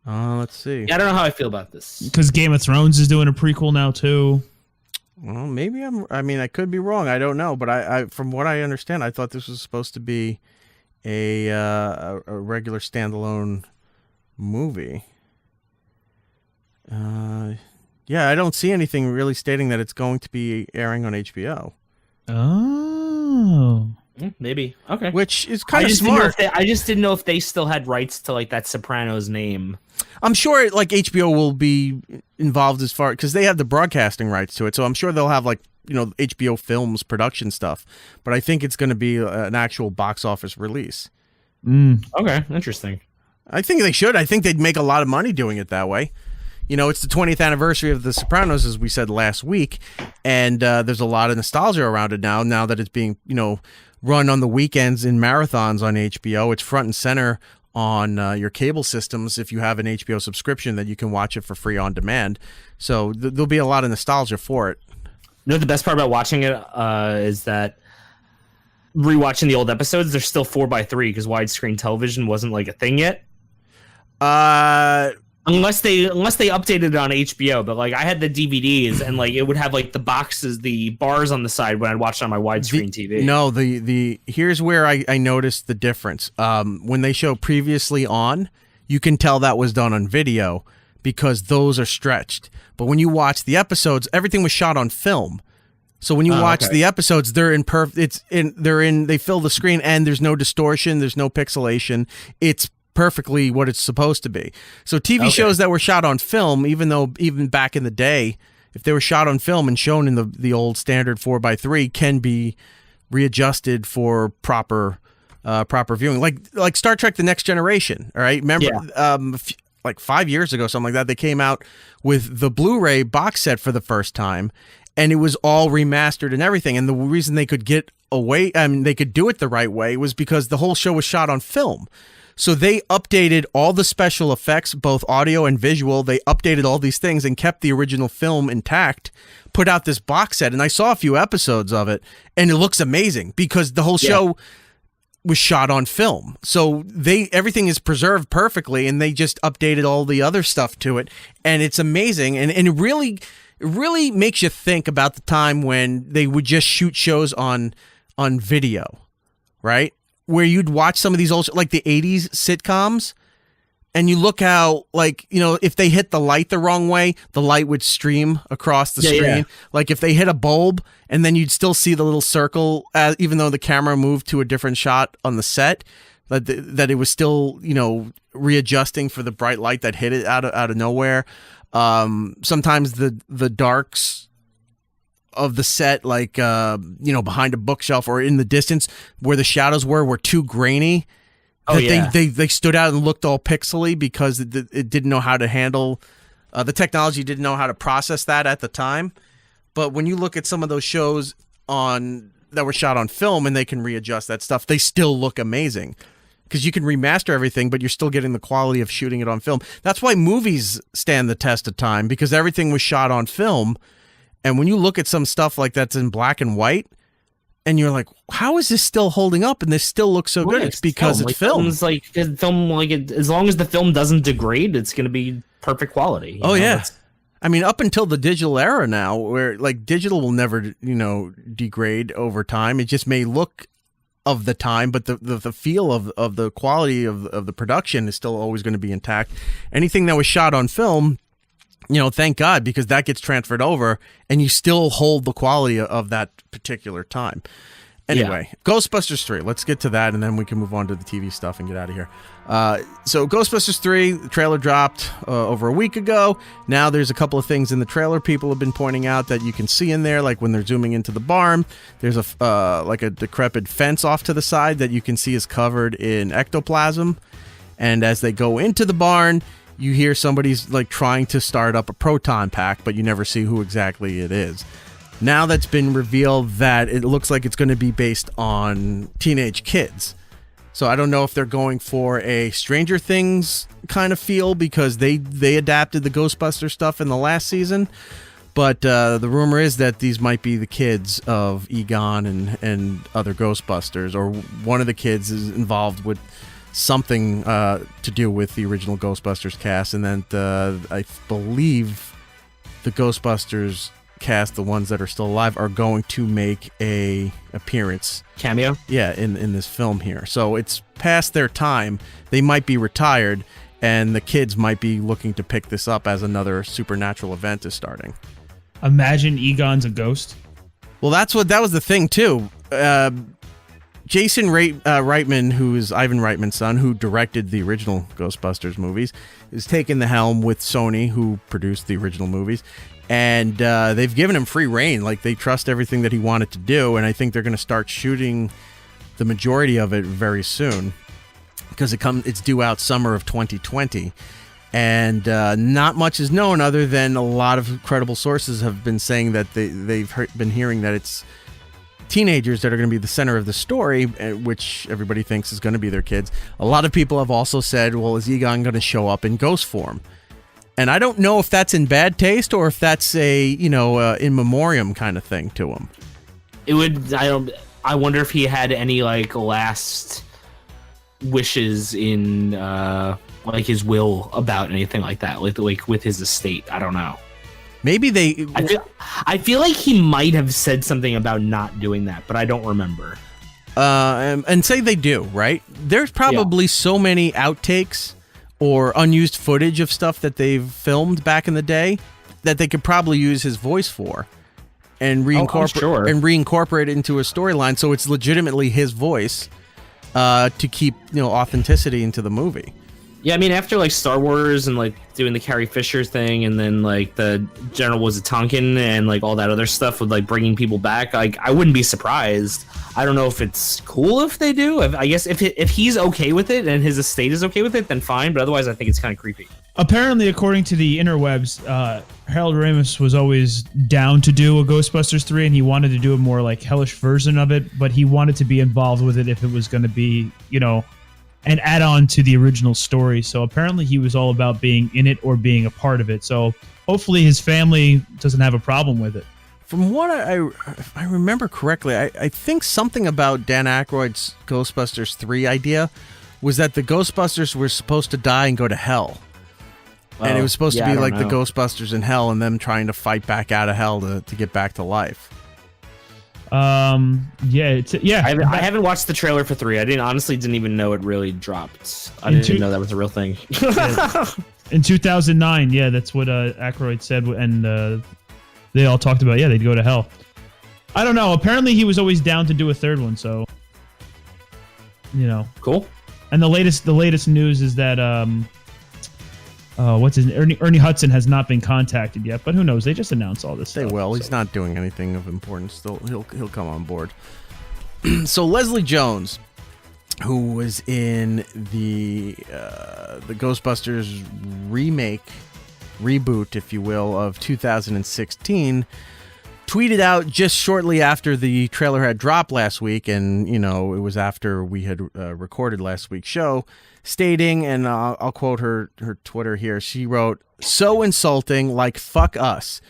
Let's see. Yeah, I don't know how I feel about this. Because Game of Thrones is doing a prequel now too. Well, maybe I could be wrong. I don't know, but I from what I understand, I thought this was supposed to be a regular standalone movie. Yeah, I don't see anything really stating that it's going to be airing on HBO. Oh. Maybe. Okay. Which is kind of smart. I just didn't know if they still had rights to like that Sopranos name. I'm sure like HBO will be involved as far because they have the broadcasting rights to it. So I'm sure they'll have like, HBO Films production stuff. But I think it's going to be an actual box office release. Okay. Interesting. I think they should. I think they'd make a lot of money doing it that way. It's the 20th anniversary of The Sopranos, as we said last week, and there's a lot of nostalgia around it now that it's being, run on the weekends in marathons on HBO. It's front and center on your cable systems if you have an HBO subscription that you can watch it for free on demand. So there'll be a lot of nostalgia for it. The best part about watching it is that rewatching the old episodes, they're still 4:3 because widescreen television wasn't like a thing yet. Unless they updated it on HBO, but like I had the DVDs and like it would have like the boxes, the bars on the side when I'd watch it on my widescreen TV. No, here's where I noticed the difference. When they show previously on, you can tell that was done on video because those are stretched. But when you watch the episodes, everything was shot on film. So when you watch the episodes, they're in they fill the screen and there's no distortion, there's no pixelation. It's perfectly what it's supposed to be. So TV shows that were shot on film, even back in the day, if they were shot on film and shown in the old standard 4:3, can be readjusted for proper viewing. Like Star Trek: The Next Generation. All right, remember, like 5 years ago, something like that, they came out with the Blu-ray box set for the first time, and it was all remastered and everything. And the reason they could get away, they could do it the right way, was because the whole show was shot on film. So they updated all the special effects, both audio and visual. They updated all these things and kept the original film intact, put out this box set. And I saw a few episodes of it, and it looks amazing because the whole show, was shot on film. So everything is preserved perfectly, and they just updated all the other stuff to it. And it's amazing. And it really makes you think about the time when they would just shoot shows on video, right? Where you'd watch some of these old, like the 80s sitcoms, and you look how, like, you know, if they hit the light the wrong way, the light would stream across the screen. Yeah. Like if they hit a bulb, and then you'd still see the little circle, even though the camera moved to a different shot on the set, that it was still, you know, readjusting for the bright light that hit it out of nowhere. Sometimes the darks of the set, like, you know, behind a bookshelf or in the distance where the shadows were too grainy. They stood out and looked all pixely because it didn't know how to handle, the technology didn't know how to process that at the time. But when you look at some of those shows that were shot on film and they can readjust that stuff, they still look amazing because you can remaster everything, but you're still getting the quality of shooting it on film. That's why movies stand the test of time, because everything was shot on film. And when you look at some stuff like that's in black and white, and you're like, how is this still holding up? And this still looks so good. It's because it's film. As long as the film doesn't degrade, it's going to be perfect quality. Oh, yeah. I mean, up until the digital era now, where like digital will never, you know, degrade over time. It just may look of the time, but the feel of the quality of the production is still always going to be intact. Anything that was shot on film, you know, thank God, because that gets transferred over and you still hold the quality of that particular time. Anyway, Ghostbusters 3. Let's get to that, and then we can move on to the TV stuff and get out of here. So Ghostbusters 3, the trailer dropped over a week ago. Now there's a couple of things in the trailer people have been pointing out that you can see in there, like when they're zooming into the barn, there's like a decrepit fence off to the side that you can see is covered in ectoplasm. And as they go into the barn, you hear somebody's like trying to start up a proton pack, but you never see who exactly it is. Now that's been revealed that it looks like it's going to be based on teenage kids. So I don't know if they're going for a Stranger Things kind of feel because they adapted the Ghostbusters stuff in the last season. But the rumor is that these might be the kids of Egon and other Ghostbusters, or one of the kids is involved with something to do with the original Ghostbusters cast. And then I believe the Ghostbusters cast, the ones that are still alive, are going to make a appearance cameo in this film here. So it's past their time. They might be retired, and the kids might be looking to pick this up as another supernatural event is starting. Imagine Egon's a ghost. Well, that was the thing too. Jason Reitman, who is Ivan Reitman's son, who directed the original Ghostbusters movies, is taking the helm with Sony, who produced the original movies. And they've given him free reign. Like, they trust everything that he wanted to do, and I think they're going to start shooting the majority of it very soon, because it's due out summer of 2020. And not much is known, other than a lot of credible sources have been saying that they've been hearing that it's teenagers that are going to be the center of the story, which everybody thinks is going to be their kids. A lot of people have also said, well, is Egon going to show up in ghost form? And I don't know if that's in bad taste or if that's a, in memoriam kind of thing to him. I wonder if he had any like last wishes in like his will about anything like that, like with his estate. I don't know. Maybe I feel like he might have said something about not doing that, but I don't remember. And say they do, right? There's probably so many outtakes or unused footage of stuff that they've filmed back in the day that they could probably use his voice for and reincorporate it into a storyline, so it's legitimately his voice to keep authenticity into the movie. Yeah, I mean, after like Star Wars and like doing the Carrie Fisher thing, and then like the General was a Tonkin and like all that other stuff with like bringing people back, like I wouldn't be surprised. I don't know if it's cool if they do. I guess if he's okay with it and his estate is okay with it, then fine. But otherwise, I think it's kind of creepy. Apparently, according to the interwebs, Harold Ramis was always down to do a Ghostbusters 3, and he wanted to do a more like hellish version of it, but he wanted to be involved with it if it was going to be, an add-on to the original story. So apparently he was all about being in it or being a part of it. So hopefully his family doesn't have a problem with it. From what if I remember correctly, I think something about Dan Aykroyd's Ghostbusters 3 idea was that the Ghostbusters were supposed to die and go to hell. And it was supposed to be like the Ghostbusters in hell and them trying to fight back out of hell to get back to life. I haven't watched the trailer for 3. I honestly didn't even know it really dropped. I didn't even know that was a real thing. In 2009, yeah, that's what Aykroyd said, and they all talked about, they'd go to hell. I don't know. Apparently, he was always down to do a third one, so Cool. And the latest news is that what's his name? Ernie Hudson has not been contacted yet, but who knows? They just announced all this stuff. They will. He's not doing anything of importance. He'll come on board. So Leslie Jones, who was in the Ghostbusters reboot, if you will, of 2016, tweeted out just shortly after the trailer had dropped last week, and it was after we had recorded last week's show, stating, and I'll quote her Twitter here. She wrote, "So insulting, like fuck us.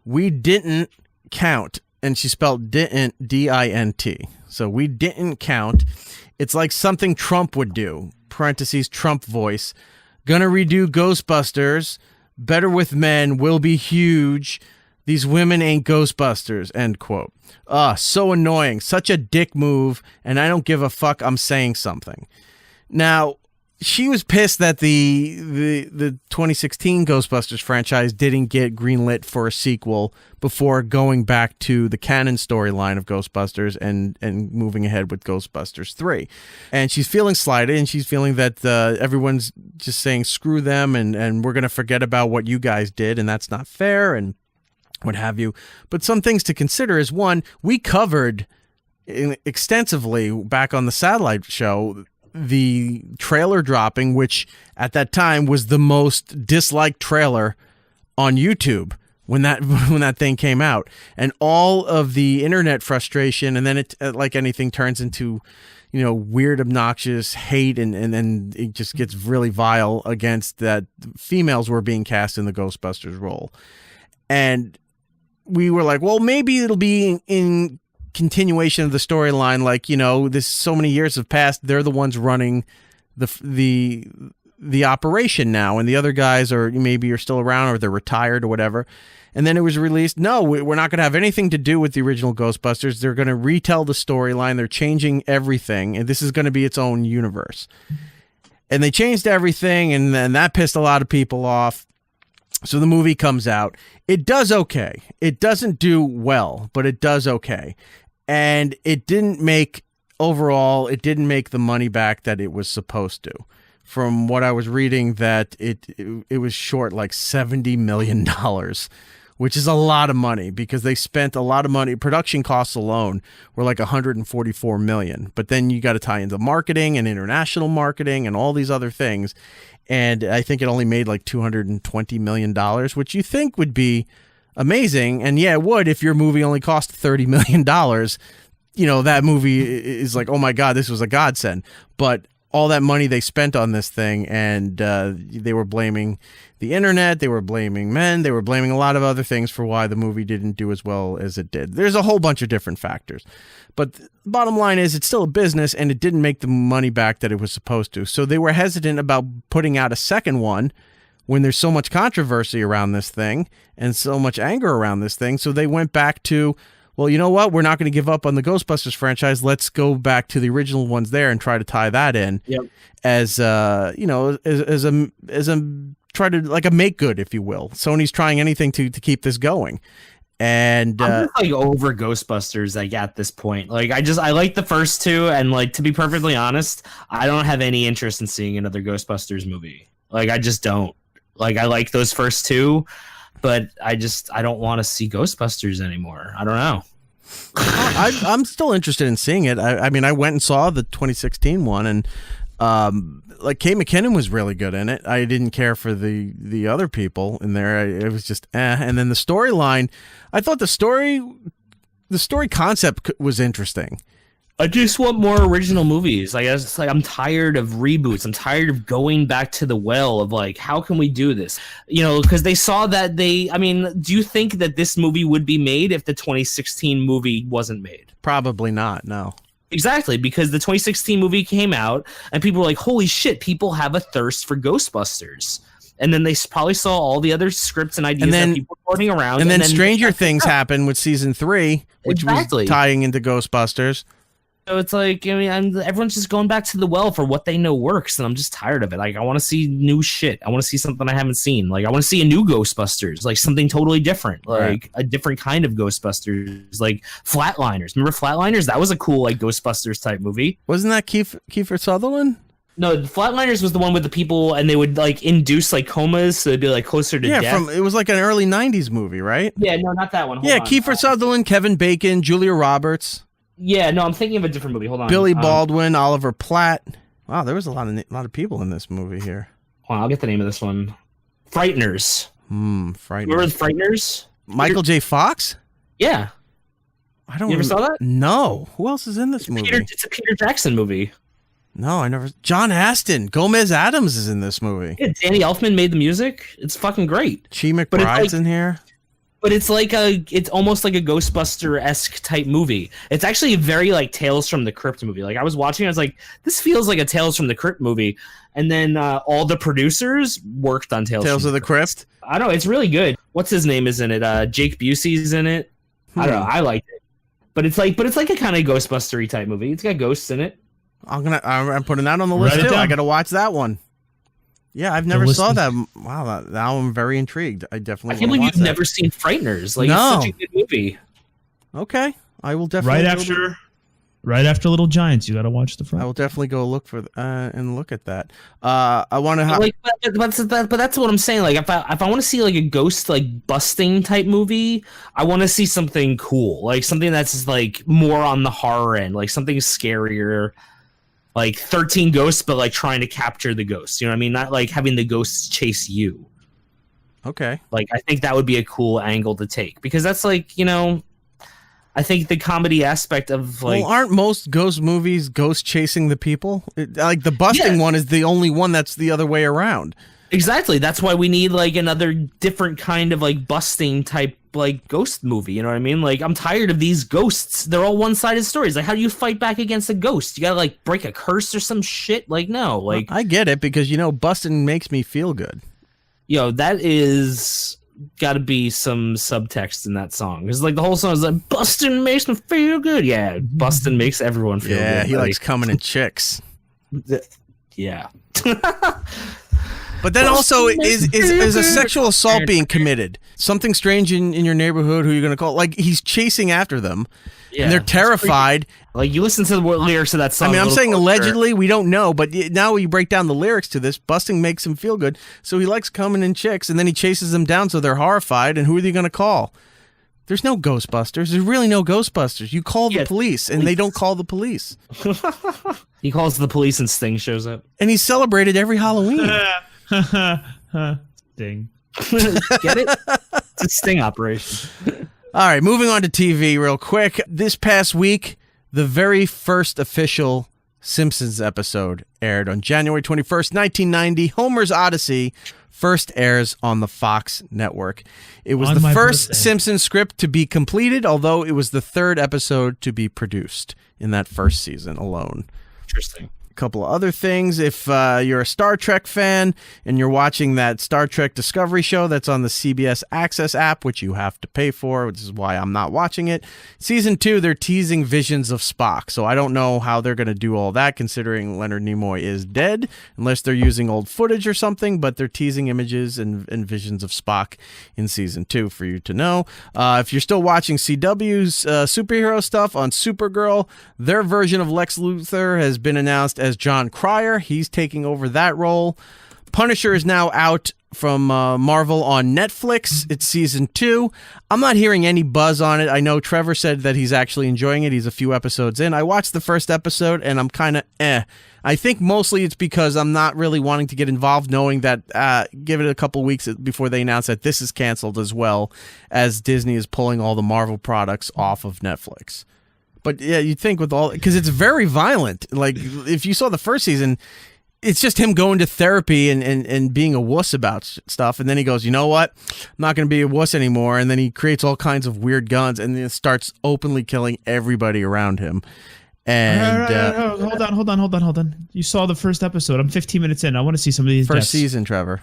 We didn't count," and she spelled didn't, D-I-N-T. So we didn't count. It's like something Trump would do. Parentheses, Trump voice. Gonna redo Ghostbusters. Better with men. Will be huge. These women ain't Ghostbusters. End quote. So annoying. Such a dick move. And I don't give a fuck. I'm saying something. Now, she was pissed that the 2016 Ghostbusters franchise didn't get greenlit for a sequel before going back to the canon storyline of Ghostbusters and moving ahead with Ghostbusters 3. And she's feeling slighted, and she's feeling that everyone's just saying screw them and we're going to forget about what you guys did, and that's not fair and what have you. But some things to consider is, one, we covered extensively back on the Satellite show the trailer dropping, which at that time was the most disliked trailer on YouTube when that thing came out, and all of the internet frustration, and then it, like anything, turns into weird, obnoxious hate, and then it just gets really vile against that females were being cast in the Ghostbusters role. And we were like, well, maybe it'll be in continuation of the storyline, like, this so many years have passed, they're the ones running the operation now, and the other guys are still around, or they're retired or whatever. And then it was released, no, we're not going to have anything to do with the original Ghostbusters. They're going to retell the storyline. They're changing everything, and this is going to be its own universe. And they changed everything, and that pissed a lot of people off. So the movie comes out. It does okay. It doesn't do well, but it does okay. And it didn't make the money back that it was supposed to. From what I was reading, that it was short like $70 million, which is a lot of money because they spent a lot of money. Production costs alone were like $144 million. But then you got to tie into marketing and international marketing and all these other things. And I think it only made like $220 million, which you think would be amazing. And yeah, it would if your movie only cost $30 million. That movie is like, oh my God, this was a godsend. But all that money they spent on this thing, and they were blaming the internet, they were blaming men, they were blaming a lot of other things for why the movie didn't do as well as it did. There's a whole bunch of different factors. But the bottom line is it's still a business, and it didn't make the money back that it was supposed to. So they were hesitant about putting out a second one when there's so much controversy around this thing and so much anger around this thing. So they went back to, well, you know what? We're not going to give up on the Ghostbusters franchise. Let's go back to the original ones there and try to tie that in as a try to like a make good, if you will. Sony's trying anything to keep this going. And I'm just like over Ghostbusters, like at this point. Like I like the first two, and like to be perfectly honest, I don't have any interest in seeing another Ghostbusters movie. Like I just don't. Like I like those first two, but I don't want to see Ghostbusters anymore. I don't know. I'm still interested in seeing it. I mean, I went and saw the 2016 one, and like Kate McKinnon was really good in it. I didn't care for the other people in there. It was just And then the storyline, I thought the story concept was interesting. I just want more original movies. I guess it's like I'm tired of reboots. I'm tired of going back to the well of like, how can we do this? You know, because they saw that I mean, do you think that this movie would be made if the 2016 movie wasn't made? Probably not, no. Exactly, because the 2016 movie came out and people were like, holy shit, people have a thirst for Ghostbusters. And then they probably saw all the other scripts and ideas that people were floating around. And then Stranger Things happened with season 3, which was tying into Ghostbusters. So it's like, I mean, everyone's just going back to the well for what they know works, and I'm just tired of it. Like, I want to see new shit. I want to see something I haven't seen. Like, I want to see a new Ghostbusters, like something totally different, like a different kind of Ghostbusters, like Flatliners. Remember Flatliners? That was a cool, like, Ghostbusters type movie. Wasn't that Kiefer Sutherland? No, Flatliners was the one with the people, and they would like induce like comas, so they'd be like closer to death. It was like an early '90s movie, right? Yeah, no, not that one. Hold on. Kiefer Sutherland, Kevin Bacon, Julia Roberts. Yeah, no, I'm thinking of a different movie. Hold on. Billy Baldwin, Oliver Platt. Wow, there was a lot of people in this movie here. Hold on, I'll get the name of this one. Frighteners. Frighteners. Remember the Frighteners? Michael J. Fox? Yeah. I don't. You ever saw that? No. Who else is in this movie? It's a Peter Jackson movie. No, I never. John Astin, Gomez Adams is in this movie. Yeah, Danny Elfman made the music. It's fucking great. Chi McBride's in here. But it's like it's almost like a Ghostbuster-esque type movie. It's actually very like Tales from the Crypt movie. Like I was watching, I was like, this feels like a Tales from the Crypt movie. And then all the producers worked on Tales of the Crypt. I don't know, it's really good. What's his name is in it? Jake Busey's in it. I don't know, I liked it. But it's like a kind of Ghostbuster-y type movie. It's got ghosts in it. I'm putting that on the list too. I gotta watch that one. Yeah, I've never saw that. Wow, now I'm very intrigued. I definitely. I can't believe you've never seen Frighteners. Like, no. It's such a good movie. Okay, I will definitely. Right after Little Giants, you got to watch the front. I will definitely go look for and look at that. I want to. But that's what I'm saying. Like, if I want to see like a ghost like busting type movie, I want to see something cool, like something that's like more on the horror end, like something scarier. Like 13 ghosts, but like trying to capture the ghosts. You know what I mean? Not like having the ghosts chase you. Okay. Like, I think that would be a cool angle to take. Because that's like, you know, I think the comedy aspect of like... Well, aren't most ghost movies ghost chasing the people? Like the busting one is the only one that's the other way around. Exactly. That's why we need like another different kind of like busting type like ghost movie. You know what I mean? Like, I'm tired of these ghosts. They're all one-sided stories. Like, how do you fight back against a ghost? You gotta like break a curse or some shit? Like, no. Like, I get it because, you know, busting makes me feel good. Yo, that is gotta be some subtext in that song. Because like the whole song is like, busting makes me feel good. Yeah, busting makes everyone feel good. Yeah, he likes coming in chicks. Yeah. But then also, is a sexual assault being committed? Something strange in your neighborhood, who you're going to call? Like, he's chasing after them, and they're terrified. Like, you listen to the lyrics of that song. I mean, I'm saying allegedly, we don't know, but now you break down the lyrics to this, busting makes him feel good, so he likes coming in chicks, and then he chases them down so they're horrified, and who are they going to call? There's no Ghostbusters. There's really no Ghostbusters. You call the police, and they don't call the police. He calls the police and Sting shows up. And he's celebrated every Halloween. Sting. Get it? It's a sting operation. All right, moving on to TV real quick. This past week, the very first official Simpsons episode aired on January 21st, 1990. Homer's Odyssey first airs on the Fox network. It was the first Simpsons script to be completed, although it was the third episode to be produced in that first season alone. Interesting. A couple of other things. If you're a Star Trek fan and you're watching that Star Trek Discovery show that's on the CBS Access app, which you have to pay for, which is why I'm not watching it. Season 2, they're teasing visions of Spock. So I don't know how they're going to do all that, considering Leonard Nimoy is dead, unless they're using old footage or something, but they're teasing images and visions of Spock in Season 2 for you to know. If you're still watching CW's superhero stuff on Supergirl, their version of Lex Luthor has been announced as John Cryer. He's taking over that role. Punisher is now out from Marvel on Netflix. It's season 2. I'm not hearing any buzz on it. I know Trevor said that he's actually enjoying it. He's a few episodes in. I watched the first episode and I'm kind of I think mostly it's because I'm not really wanting to get involved, knowing that give it a couple weeks before they announce that this is canceled, as well as Disney is pulling all the Marvel products off of Netflix. But yeah, you'd think with all, because it's very violent. Like if you saw the first season, it's just him going to therapy and being a wuss about stuff. And then he goes, you know what? I'm not going to be a wuss anymore. And then he creates all kinds of weird guns and then starts openly killing everybody around him. And hold on. You saw the first episode. I'm 15 minutes in. I want to see some of these first deaths. season, Trevor.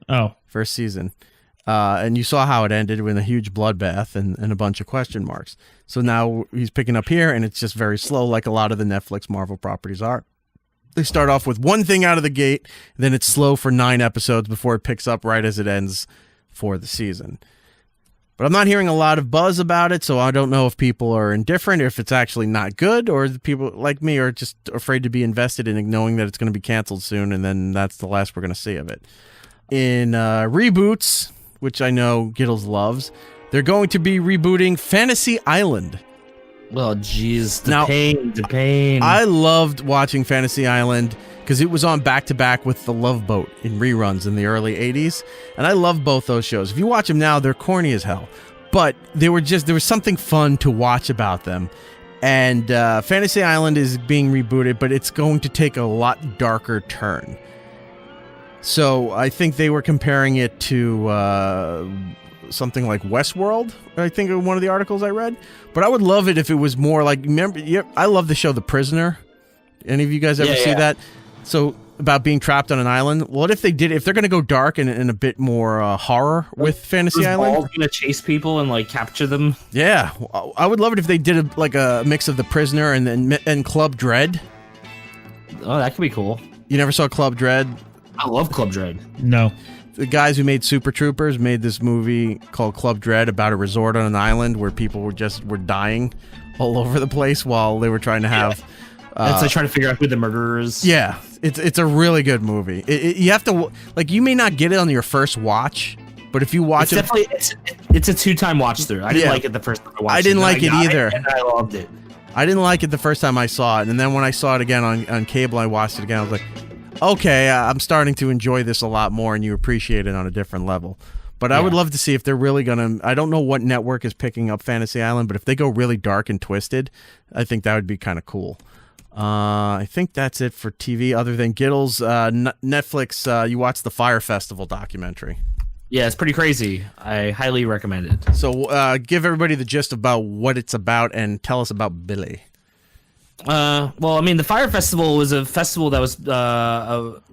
Oh. First season. And you saw how it ended with a huge bloodbath and a bunch of question marks. So now he's picking up here, and it's just very slow, like a lot of the Netflix Marvel properties are. They start off with one thing out of the gate, then it's slow for 9 episodes before it picks up right as it ends for the season. But I'm not hearing a lot of buzz about it, so I don't know if people are indifferent, or if it's actually not good, or the people like me are just afraid to be invested in it, knowing that it's going to be canceled soon, and then that's the last we're going to see of it. In reboots, which I know Giddles loves, they're going to be rebooting Fantasy Island. Well, jeez, the pain. I loved watching Fantasy Island because it was on back-to-back with The Love Boat in reruns in the early 80s, and I love both those shows. If you watch them now, they're corny as hell, but there was something fun to watch about them. And Fantasy Island is being rebooted, but it's going to take a lot darker turn. So I think they were comparing it to something like Westworld, I think, in one of the articles I read. But I would love it if it was more like, I love the show The Prisoner. Any of you guys ever see that? So about being trapped on an island. What if they did, if they're going to go dark and a bit more horror with Fantasy Island? Balls going to chase people and like capture them. Yeah, I would love it if they did a mix of The Prisoner and Club Dread. Oh, that could be cool. You never saw Club Dread? I love Club Dread. No. The guys who made Super Troopers made this movie called Club Dread about a resort on an island where people were dying all over the place while they were trying to have. It's like trying to figure out who the murderer is. Yeah, it's a really good movie. You have to you may not get it on your first watch, but if you watch it's a 2-time watch through. I didn't like it the first time I watched it. I didn't like it either. And I loved it. I didn't like it the first time I saw it, and then when I saw it again on cable, I watched it again. I was like, okay, I'm starting to enjoy this a lot more, and you appreciate it on a different level. But I would love to see if they're really going to... I don't know what network is picking up Fantasy Island, but if they go really dark and twisted, I think that would be kind of cool. I think that's it for TV, other than Giddles. Netflix, you watched the Fyre Festival documentary. Yeah, it's pretty crazy. I highly recommend it. So give everybody the gist about what it's about and tell us about Billy. Well, I mean, the Fyre Festival was a festival that was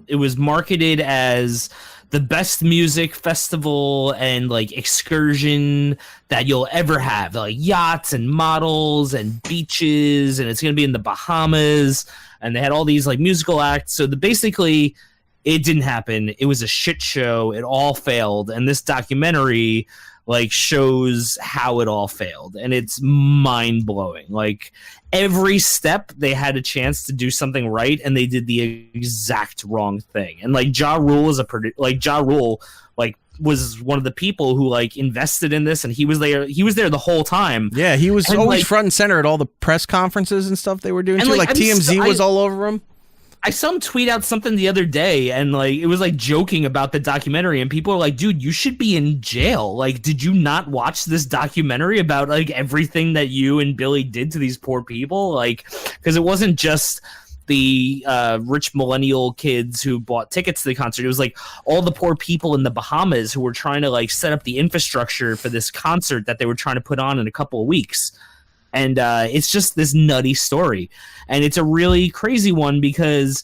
it was marketed as the best music festival and like excursion that you'll ever have, like yachts and models and beaches, and it's going to be in the Bahamas, and they had all these like musical acts. So basically it didn't happen. It was a shit show. It all failed. And this documentary like shows how it all failed, and it's mind blowing. Like every step they had a chance to do something right, and they did the exact wrong thing. And like Ja Rule was one of the people who like invested in this, and he was there the whole time. Yeah, he was always front and center at all the press conferences and stuff they were doing too. Like TMZ was all over him. I saw him tweet out something the other day, and like it was like joking about the documentary, and people are like, dude, you should be in jail. Like, did you not watch this documentary about like everything that you and Billy did to these poor people? Like, because it wasn't just the rich millennial kids who bought tickets to the concert. It was like all the poor people in the Bahamas who were trying to like set up the infrastructure for this concert that they were trying to put on in a couple of weeks. And it's just this nutty story. And it's a really crazy one because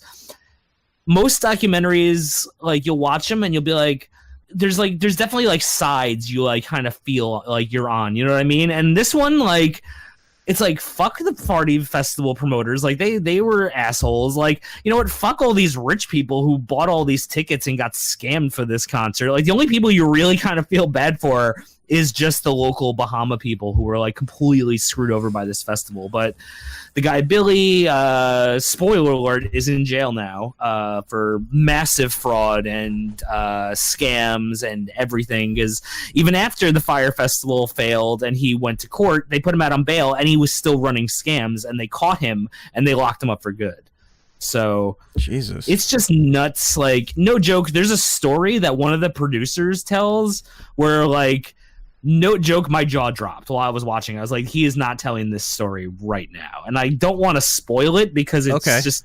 most documentaries, like you'll watch them and you'll be like, there's definitely like sides you like kind of feel like you're on, you know what I mean? And this one, like, it's like, fuck the party festival promoters. Like they were assholes. Like, you know what? Fuck all these rich people who bought all these tickets and got scammed for this concert. Like the only people you really kind of feel bad for is just the local Bahama people who were like completely screwed over by this festival. But the guy Billy, spoiler alert, is in jail now for massive fraud and scams and everything. Because even after the Fyre Festival failed and he went to court, they put him out on bail and he was still running scams, and they caught him and they locked him up for good. So Jesus, it's just nuts. Like, no joke, there's a story that one of the producers tells where like no joke, my jaw dropped while I was watching. I was like, he is not telling this story right now. And I don't want to spoil it because it's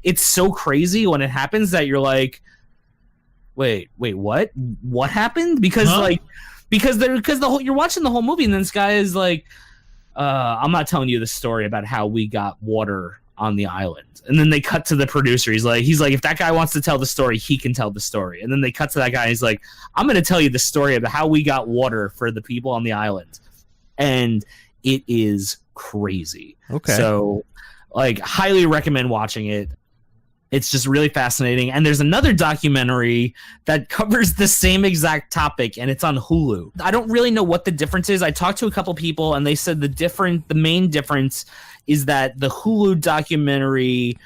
it's so crazy when it happens that you're like, wait, what happened? Because you're watching the whole movie and then this guy is like, I'm not telling you the story about how we got water on the island. And then they cut to the producer. He's like, if that guy wants to tell the story, he can tell the story. And then they cut to that guy and he's like, I'm going to tell you the story about how we got water for the people on the island. And it is crazy. Okay. So like highly recommend watching it. It's just really fascinating. And there's another documentary that covers the same exact topic, and it's on Hulu. I don't really know what the difference is. I talked to a couple people, and they said the main difference is that the Hulu documentary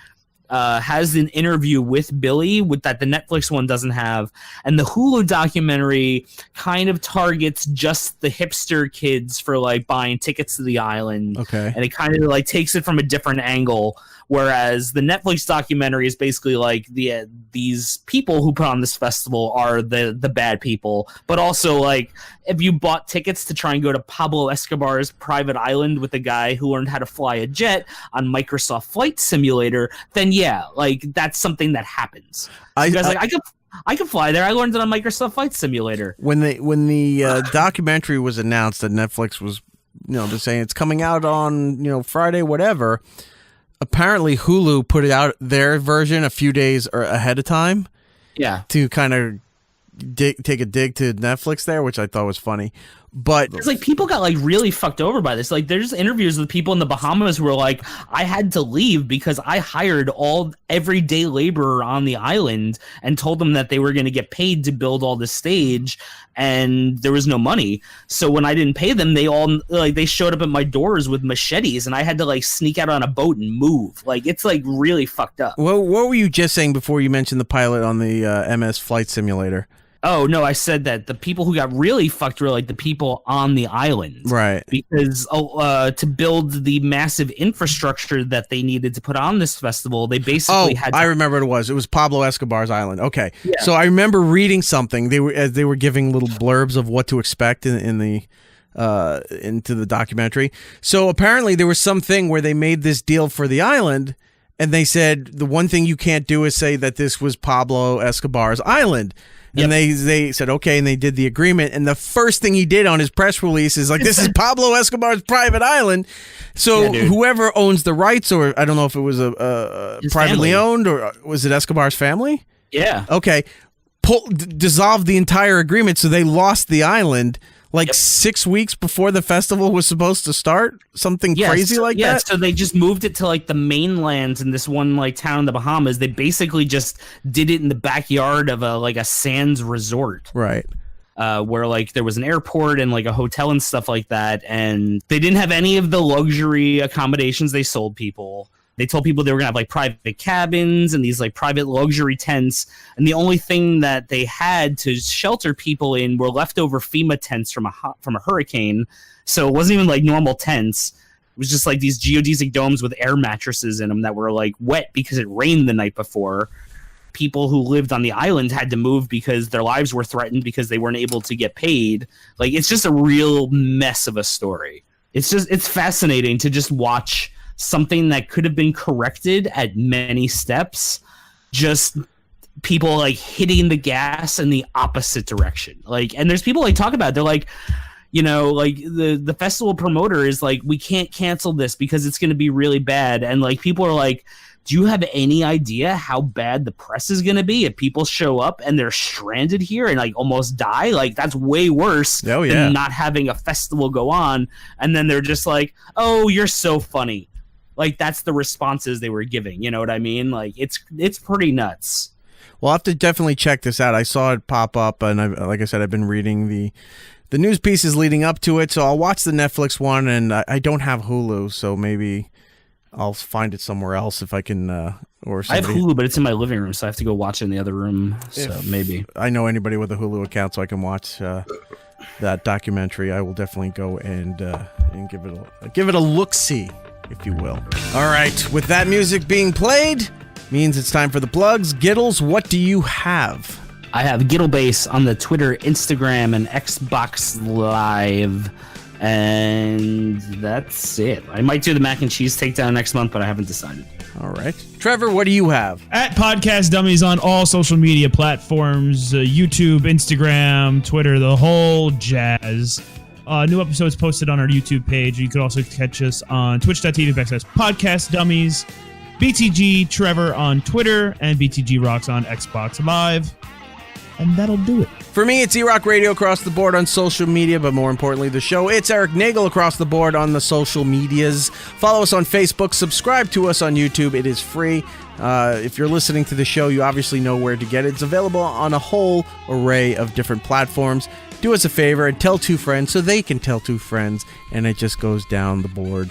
has an interview with Billy that the Netflix one doesn't have. And the Hulu documentary kind of targets just the hipster kids for like buying tickets to the island. Okay. And it kind of like takes it from a different angle. Whereas the Netflix documentary is basically like these people who put on this festival are the bad people. But also like if you bought tickets to try and go to Pablo Escobar's private island with a guy who learned how to fly a jet on Microsoft Flight Simulator, then yeah, like that's something that happens. So I could fly there. I learned it on Microsoft Flight Simulator. When the documentary was announced that Netflix was, they're saying it's coming out on, Friday, whatever. Apparently Hulu put it out their version a few days ahead of time. Yeah. To kind of take a dig to Netflix there, which I thought was funny. But it's like people got like really fucked over by this. Like there's interviews with people in the Bahamas who were like, I had to leave because I hired all everyday laborer on the island and told them that they were going to get paid to build all the stage and there was no money. So when I didn't pay them, they showed up at my doors with machetes and I had to like sneak out on a boat and move. Like it's like really fucked up. What were you just saying before you mentioned the pilot on the MS Flight Simulator? Oh, no, I said that the people who got really fucked were like the people on the island. Right. Because to build the massive infrastructure that they needed to put on this festival, they basically had to... I remember what it was. It was Pablo Escobar's island. Okay. Yeah. So I remember reading something. They were giving little blurbs of what to expect in the into the documentary. So apparently there was something where they made this deal for the island and they said the one thing you can't do is say that this was Pablo Escobar's island. And they said, okay, and they did the agreement. And the first thing he did on his press release is like, this is Pablo Escobar's private island. So whoever owns the rights, or I don't know if it was a privately owned, or was it Escobar's family? Yeah. Okay. Dissolved the entire agreement, so they lost the island. 6 weeks before the festival was supposed to start, something crazy like that. So they just moved it to like the mainland in this one like town in the Bahamas. They basically just did it in the backyard of a sands resort, right? Where like there was an airport and like a hotel and stuff like that, and they didn't have any of the luxury accommodations they sold people. They told people they were going to have like private cabins and these like private luxury tents. And the only thing that they had to shelter people in were leftover FEMA tents from a hurricane. So it wasn't even like normal tents. It was just like these geodesic domes with air mattresses in them that were like wet because it rained the night before. People who lived on the island had to move because their lives were threatened because they weren't able to get paid. Like it's just a real mess of a story. It's fascinating to just watch something that could have been corrected at many steps, just people like hitting the gas in the opposite direction. Like, and there's people like talk about it, they're like, like the festival promoter is like, we can't cancel this because it's going to be really bad. And like people are like, do you have any idea how bad the press is going to be if people show up and they're stranded here and like almost die? Like that's way worse than not having a festival go on. And then they're just like, oh, you're so funny. Like that's the responses they were giving. You know what I mean? Like it's pretty nuts. Well, I'll have to definitely check this out. I saw it pop up, and like I said, I've been reading the news pieces leading up to it. So I'll watch the Netflix one, and I don't have Hulu, so maybe I'll find it somewhere else if I can. Or I have Hulu, but it's in my living room, so I have to go watch it in the other room. So maybe I know anybody with a Hulu account, so I can watch that documentary. I will definitely go and give it a look-see, if you will. All right, with that music being played, means it's time for the plugs. Giddles, what do you have? I have Gittlebase on the Twitter, Instagram, and Xbox Live. And that's it. I might do the mac and cheese takedown next month, but I haven't decided. All right. Trevor, what do you have? At Podcast Dummies on all social media platforms, YouTube, Instagram, Twitter, the whole jazz. New episodes posted on our YouTube page. You could also catch us on twitch.tv/Podcast Dummies. BTG Trevor on Twitter and BTG Rocks on Xbox Live. And that'll do it. For me, it's IHeartRadio across the board on social media, but more importantly, the show. It's Erik Nagel across the board on the social medias. Follow us on Facebook. Subscribe to us on YouTube. It is free. If you're listening to the show, you obviously know where to get it. It's available on a whole array of different platforms. Do us a favor and tell 2 friends so they can tell 2 friends, and it just goes down the board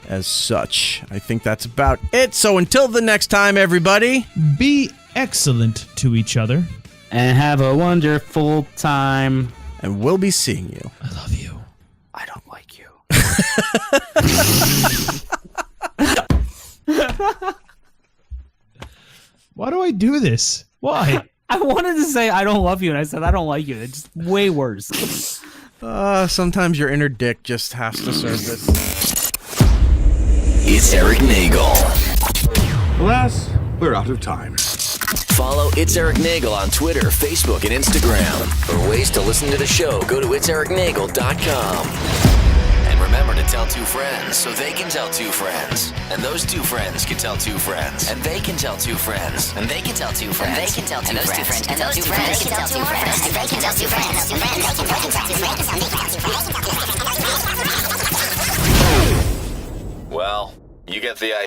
as such. I think that's about it. So until the next time, everybody, be excellent to each other. And have a wonderful time. And we'll be seeing you. I love you. I don't like you. Why do I do this? Why? I wanted to say I don't love you, and I said I don't like you. It's just way worse. Sometimes your inner dick just has to serve this. It's Erik Nagel. Alas, we're out of time. Follow It's Erik Nagel on Twitter, Facebook, and Instagram. For ways to listen to the show, go to itseriknagel.com. And remember to tell 2 friends so they can tell 2 friends. And those 2 friends can tell 2 friends. And they can tell 2 friends. And they can tell 2 friends. And they can tell 2 And those 2 friends. friends And those 2 friends can tell 2 friends. And they can tell 2 friends. Well, you get the idea.